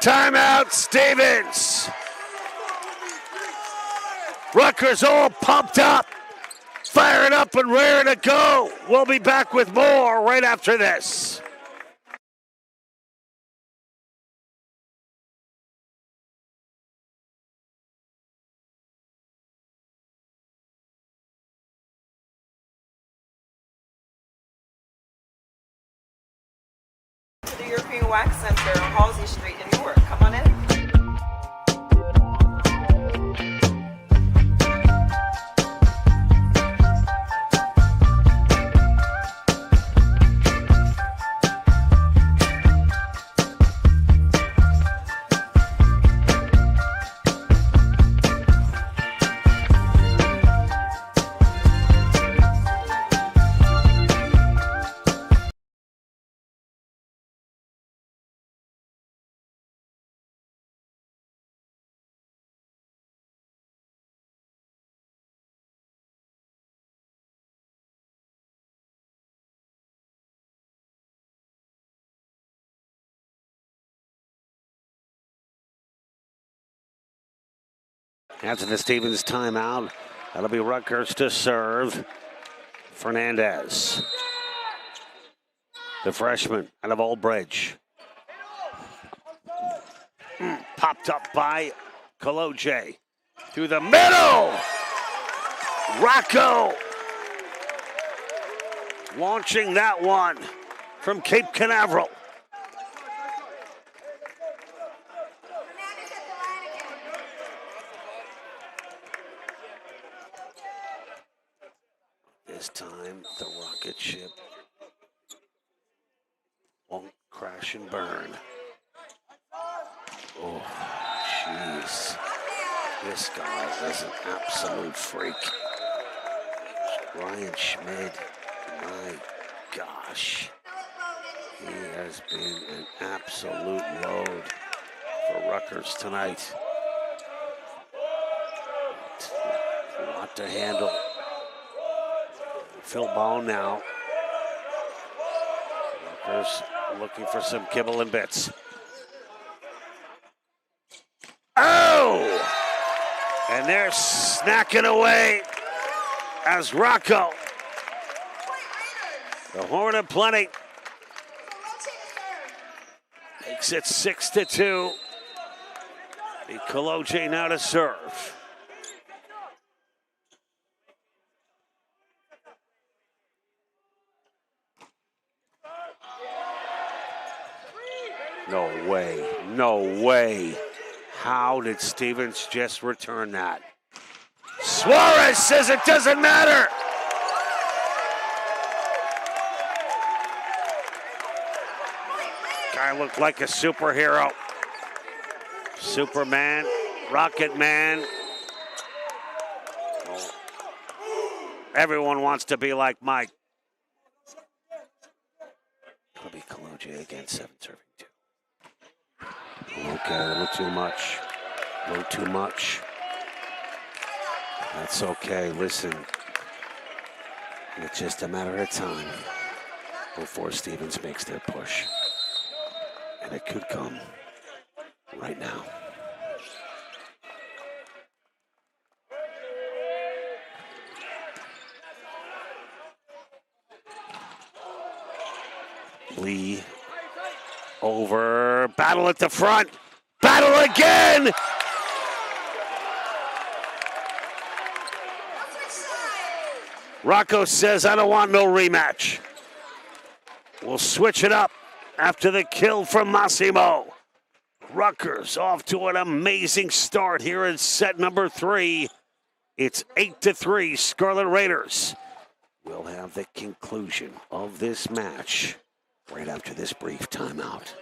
Timeout, Stevens. Rutgers all pumped up, firing up and raring to go. We'll be back with more right after this. To the European Wax Center on Halsey Street in Newark. Come on in. After the Stevens timeout, that'll be Rutgers to serve. Fernandez, the freshman out of Old Bridge. Popped up by Kaloje. Through the middle! Rocco launching that one from Cape Canaveral. This time, the rocket ship won't crash and burn. Oh, jeez. This guy is an absolute freak. Ryan Schmid, my gosh. He has been an absolute load for Rutgers tonight. A lot to handle. Phil Bone now. Rutgers looking for some kibble and bits. Oh! And they're snacking away as Rocco, the Horn of Plenty, makes it 6-2. The Kaloje now to serve. No way, no way. How did Stevens just return that? Suarez says it doesn't matter. Guy looked like a superhero. Superman, Rocket Man. Everyone wants to be like Mike. It'll be Kaloje again, 7 serving 2. Okay, a little too much. A little too much. That's okay. Listen, it's just a matter of time before Stevens makes their push. And it could come right now. Lee over, battle at the front, battle again! Rocco says, I don't want no rematch. We'll switch it up after the kill from Massimo. Rutgers off to an amazing start here in set number 3. It's 8-3, Scarlet Raiders. We'll have the conclusion of this match right after this brief timeout.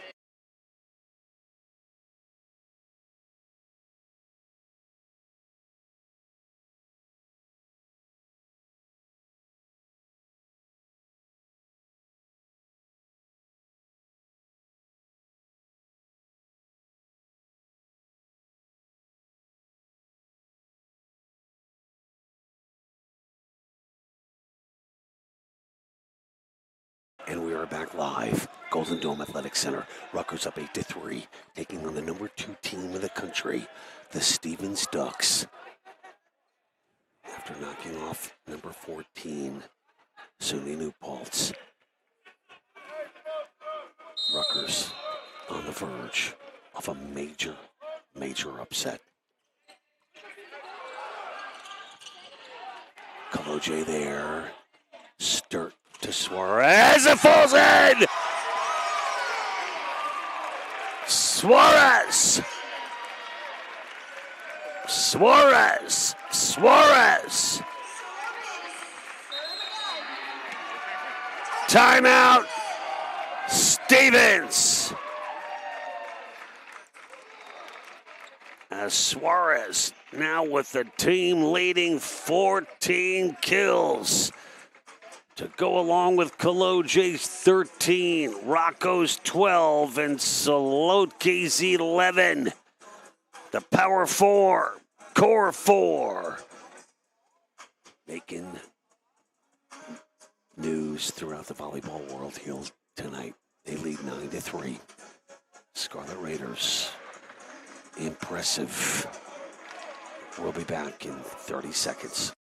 And we are back live. Golden Dome Athletic Center. Rutgers up 8-3, taking on the number 2 team in the country, the Stevens Ducks. After knocking off number 14, SUNY New Paltz. Rutgers on the verge of a major upset. Kaloje there. Sturt to Suarez. It falls in! Suarez! Suarez! Suarez! Timeout! Stevens! As Suarez now with the team leading 14 kills to go along with Kaloje's 13, Rocco's 12, and Solotke's 11. The Power 4, Core 4, making news throughout the volleyball world here tonight. They lead 9-3. Scarlet Raiders, impressive. We'll be back in 30 seconds.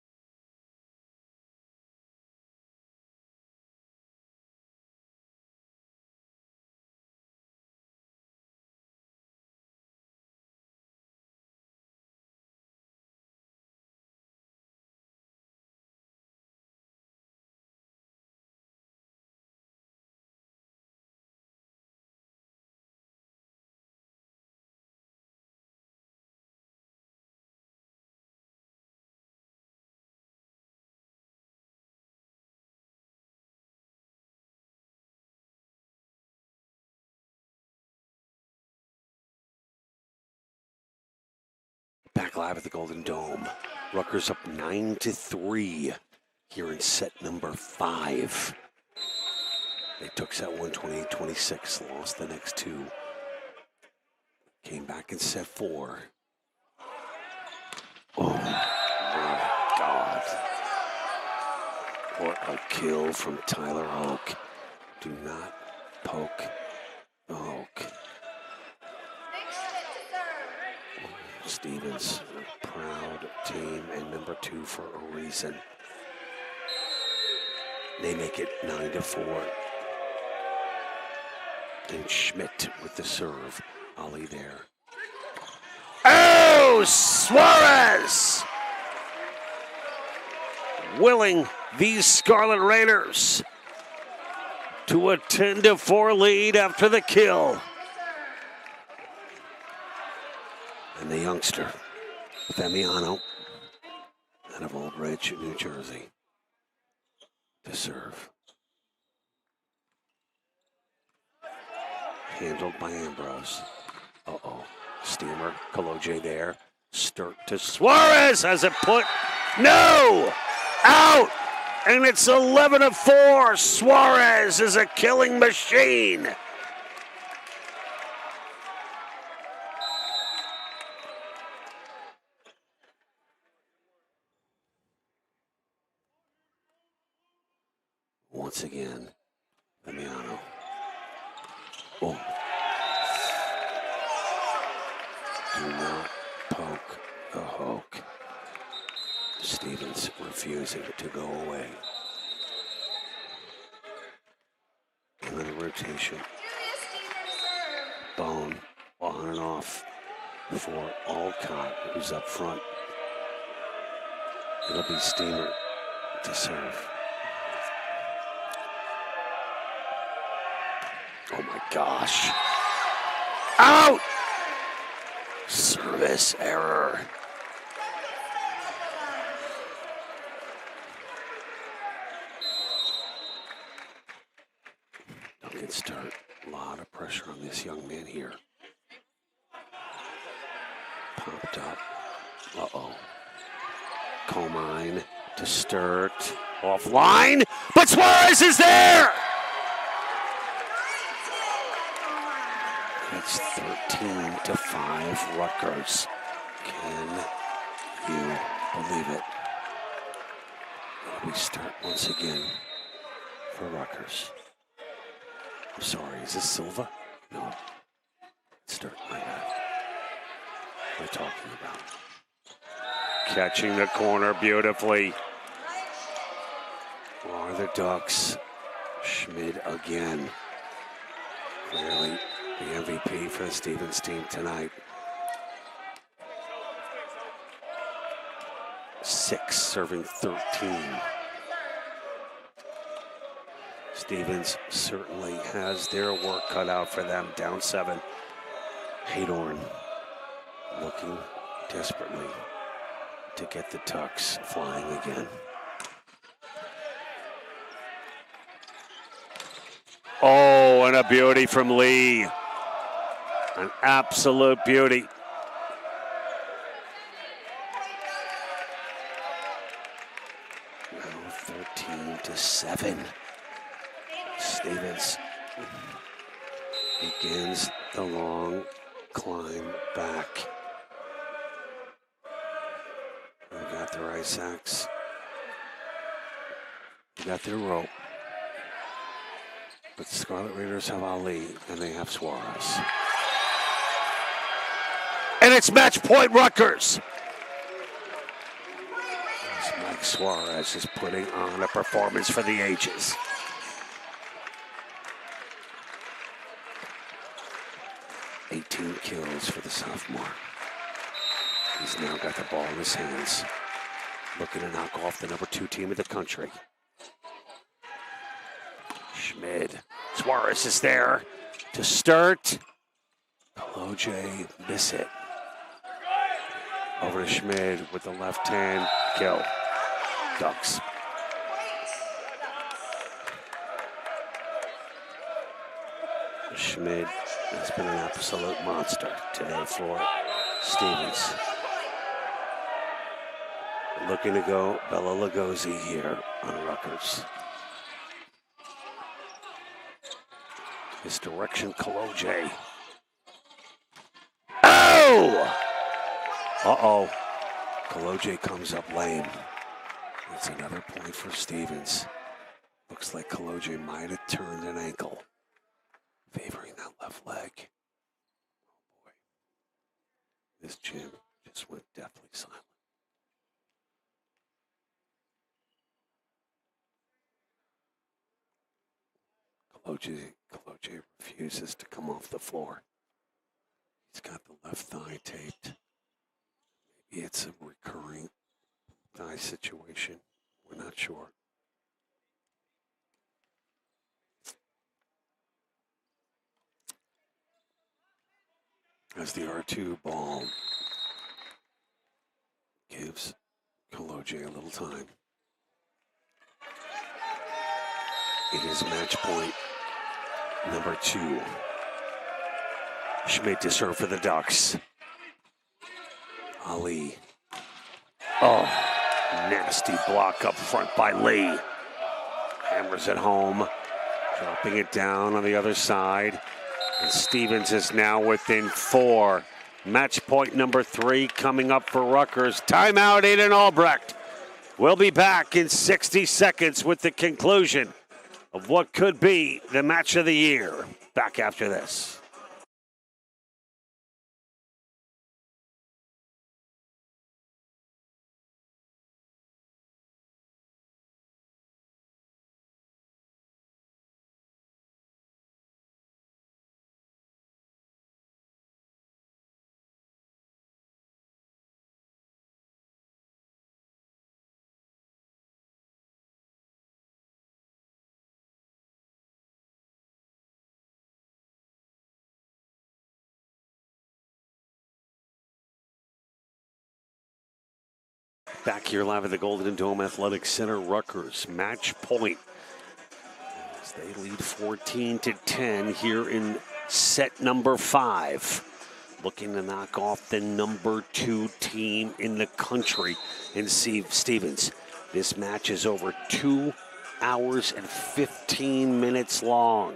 Back live at the Golden Dome. Rutgers up 9-3 here in set number 5. They took set 1, 28-26, lost the next 2. Came back in set 4. Oh my God. What a kill from Tyler Oak. Do not poke Oak. Stevens, proud team and number 2 for a reason. They make it 9-4. And Schmidt with the serve. Ali there. Oh, Suarez! Willing these Scarlet Raiders to a 10-4 lead after the kill. And the youngster, Femiano, out of Old Ridge, New Jersey, to serve. Handled by Ambrose. Uh-oh. Steamer. Kaloje there. Sturt to Suarez. Has it put? No! Out! And it's 11-4. Suarez is a killing machine. Once again, Damiano. Oh. Do not poke the Hulk. Stevens refusing to go away. Another rotation. Bone on and off for Alcott, who's up front. It'll be Steamer to serve. Oh my gosh. Out! Service error. Duncan Sturt. A lot of pressure on this young man here. Popped up. Uh-oh. Comine to Sturt. Offline. But Suarez is there! It's 13-5 Rutgers. Can you believe it? We start once again for Rutgers. I'm sorry, is this Silva? No. Start my bad. What am I talking about? Catching the corner beautifully. Are the Ducks. Schmid again. Clearly the MVP for the Stevens team tonight. 6 serving 13. Stevens certainly has their work cut out for them. Down 7. Haydorn looking desperately to get the Ducks flying again. Oh, and a beauty from Lee. An absolute beauty. Now 13-7. Stevens begins the long climb back. We got their ice axe. We got their rope. But the Scarlet Raiders have Ali, and they have Suarez. And it's match point Rutgers. As Mike Suarez is putting on a performance for the ages. $18 kills for the sophomore. He's now got the ball in his hands, looking to knock off the number 2 team in the country. Schmid. Suarez is there to start. Kaloje miss it. Over to Schmid with the left hand. Kill. Ducks. Schmid has been an absolute monster today for Stevens. Looking to go Bella Lugosi here on Rutgers. His direction, Kaloje. Oh! Uh-oh. Kaloje comes up lame. That's another point for Stevens. Looks like Kaloje might have turned an ankle, favoring that left leg. Oh boy. This gym just went deathly silent. Kaloje refuses to come off the floor. He's got the left thigh taped. Maybe it's a recurring thigh situation. We're not sure. As the R2 ball gives Kaloje a little time. It is match point number 2 Schmidt to serve for the Ducks. Ali. Oh, nasty block up front by Lee. Hammers it home. Dropping it down on the other side. And Stevens is now within 4. Match point number 3 coming up for Rutgers. Timeout, Aiden Albrecht. We'll be back in 60 seconds with the conclusion of what could be the match of the year. Back after this. Back here live at the Golden Dome Athletic Center, Rutgers match point as they lead 14-10 here in set number 5. Looking to knock off the number 2 team in the country in Stevens. This match is over 2 hours and 15 minutes long.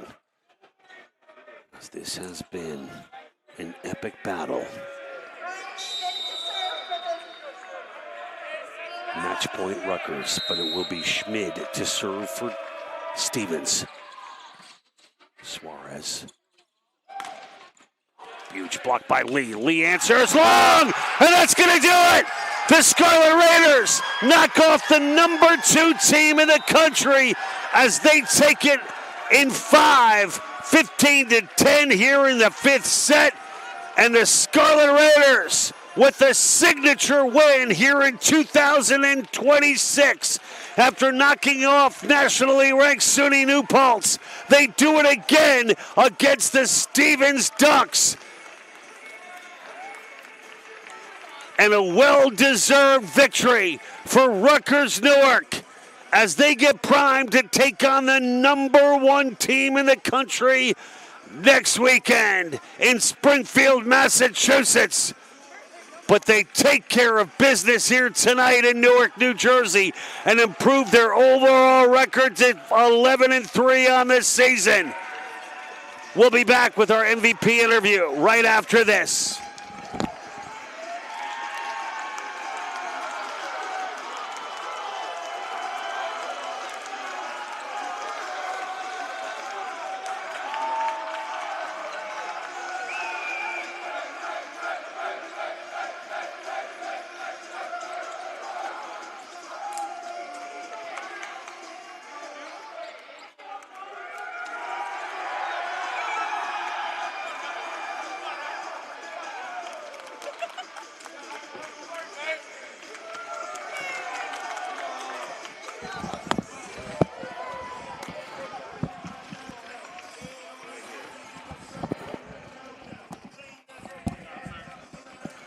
As this has been an epic battle. Match point Rutgers, but it will be Schmid to serve for Stevens. Suarez. Huge block by Lee. Lee answers long, and that's going to do it. The Scarlet Raiders knock off the number 2 team in the country as they take it in 5, 15-10 here in the 5th set. And the Scarlet Raiders with a signature win here in 2026. After knocking off nationally ranked SUNY New Paltz, they do it again against the Stevens Ducks. And a well-deserved victory for Rutgers Newark as they get primed to take on the number 1 team in the country next weekend in Springfield, Massachusetts. But they take care of business here tonight in Newark, New Jersey, and improve their overall record to 11-3 on this season. We'll be back with our MVP interview right after this.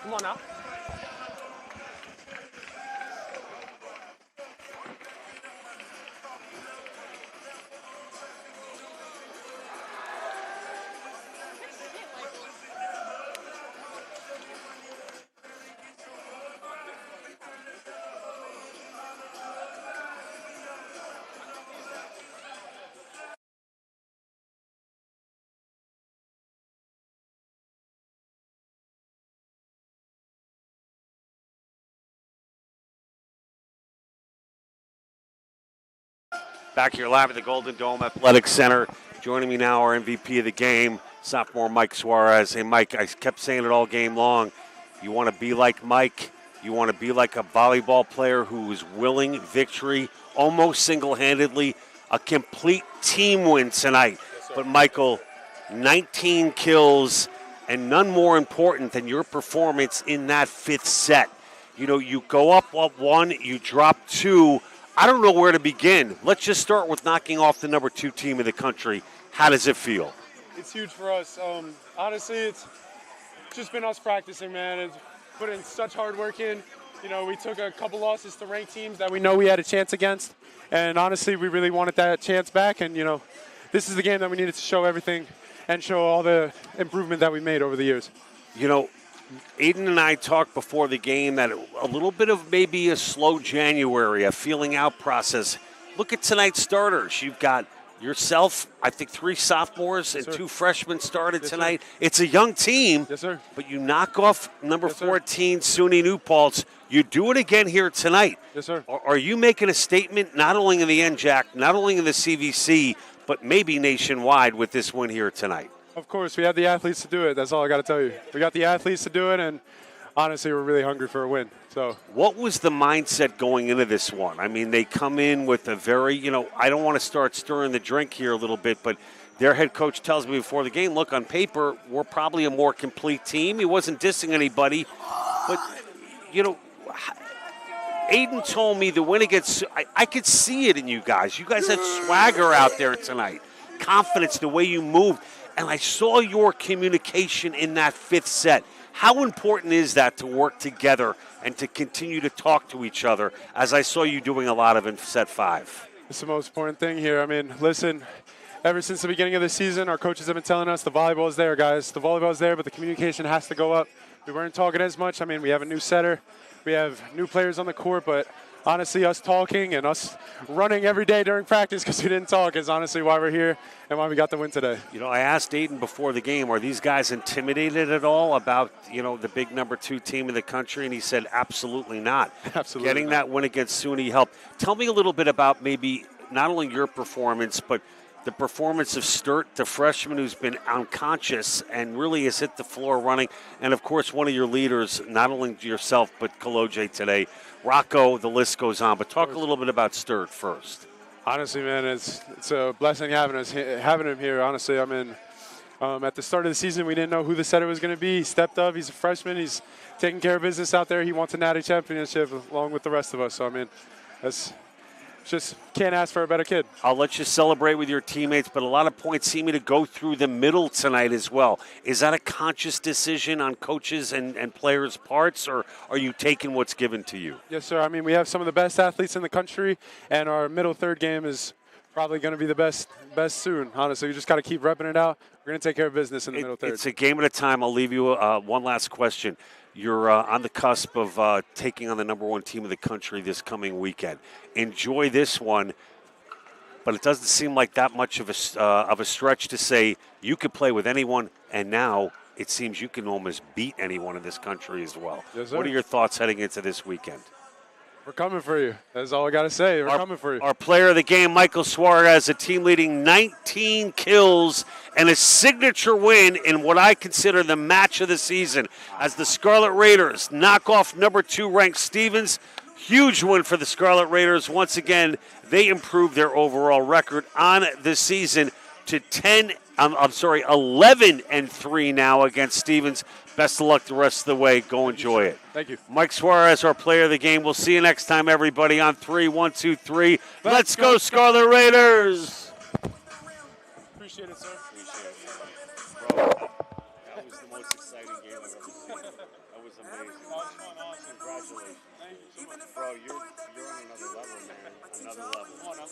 Come on now. Back here live at the Golden Dome Athletic Center. Joining me now, our MVP of the game, sophomore Mike Suarez. Hey, Mike, I kept saying it all game long. You want to be like Mike. You want to be like a volleyball player who is willing victory, almost single-handedly, a complete team win tonight. Yes, but, Michael, 19 kills, and none more important than your performance in that 5th set. You know, you go up 1, you drop 2. I don't know where to begin. Let's just start with knocking off the number 2 team in the country. How does it feel? It's huge for us. Honestly, it's just been us practicing, man. It's putting such hard work in. You know, we took a couple losses to ranked teams that we know we had a chance against. And honestly, we really wanted that chance back. And, you know, this is the game that we needed to show everything and show all the improvement that we made over the years. You know, Aiden and I talked before the game that a little bit of maybe a slow January, a feeling out process. Look at tonight's starters. You've got yourself, I think 3 sophomores and 2 freshmen started tonight. Sir. It's a young team. Yes, sir. But you knock off number Yes, sir. 14, SUNY New Paltz. You do it again here tonight. Yes, sir. Are you making a statement not only in the NJAC, not only in the CVC, but maybe nationwide with this win here tonight? Of course, we have the athletes to do it. That's all I got to tell you. We got the athletes to do it, and honestly, we're really hungry for a win. So, what was the mindset going into this one? I mean, they come in with a very, I don't want to start stirring the drink here a little bit, but their head coach tells me before the game, look, on paper, we're probably a more complete team. He wasn't dissing anybody, but, Aiden told me the win against, I could see it in you guys. You guys had swagger out there tonight, confidence, the way you moved. And I saw your communication in that 5th set. How important is that to work together and to continue to talk to each other, as I saw you doing a lot of in set 5? it's the most important thing here. I mean, listen, ever since the beginning of the season, our coaches have been telling us the volleyball is there, guys. The volleyball is there, but the communication has to go up. We weren't talking as much. I mean, we have a new setter. We have new players on the court, but honestly, us talking and us running every day during practice because we didn't talk is honestly why we're here and why we got the win today. I asked Aiden before the game, are these guys intimidated at all about, the big number 2 team in the country? And he said, absolutely not. Absolutely Getting not. that win against SUNY helped. Tell me a little bit about maybe not only your performance, but the performance of Sturt, the freshman who's been unconscious and really has hit the floor running. And, of course, one of your leaders, not only yourself, but Kaloje today. Rocco, the list goes on. But talk a little bit about Sturt first. Honestly, man, it's a blessing having him here. Honestly, I mean, at the start of the season, we didn't know who the setter was going to be. He stepped up. He's a freshman. He's taking care of business out there. He wants a natty championship along with the rest of us. So, I mean, just can't ask for a better kid. I'll let you celebrate with your teammates, but a lot of points seem to go through the middle tonight as well. Is that a conscious decision on coaches and players' parts, or are you taking what's given to you? Yes, sir. I mean, we have some of the best athletes in the country, and our middle third game is probably going to be the best soon. Honestly, we just got to keep repping it out. We're going to take care of business in the middle third. It's a game at a time. I'll leave you one last question. You're on the cusp of taking on the number 1 team in the country this coming weekend. Enjoy this one, but it doesn't seem like that much of a stretch to say you could play with anyone, and now it seems you can almost beat anyone in this country as well. Yes, sir. What are your thoughts heading into this weekend? We're coming for you. That's all I got to say. We're coming for you. Our player of the game, Michael Suarez, a team-leading 19 kills and a signature win in what I consider the match of the season as the Scarlet Raiders knock off number 2 ranked Stevens. Huge win for the Scarlet Raiders. Once again, they improved their overall record on the season to 11-3 now against Stevens. Best of luck the rest of the way. Go enjoy it. Thank you. Mike Suarez, our player of the game. We'll see you next time, everybody, on 3. 1, 2, 3. Let's go, Scarlet Raiders! Appreciate it, sir. Bro, that was the most exciting game I've ever seen. That was amazing. Congratulations. Thank you so much. Bro, you're on another level, man. Another level. Come on now.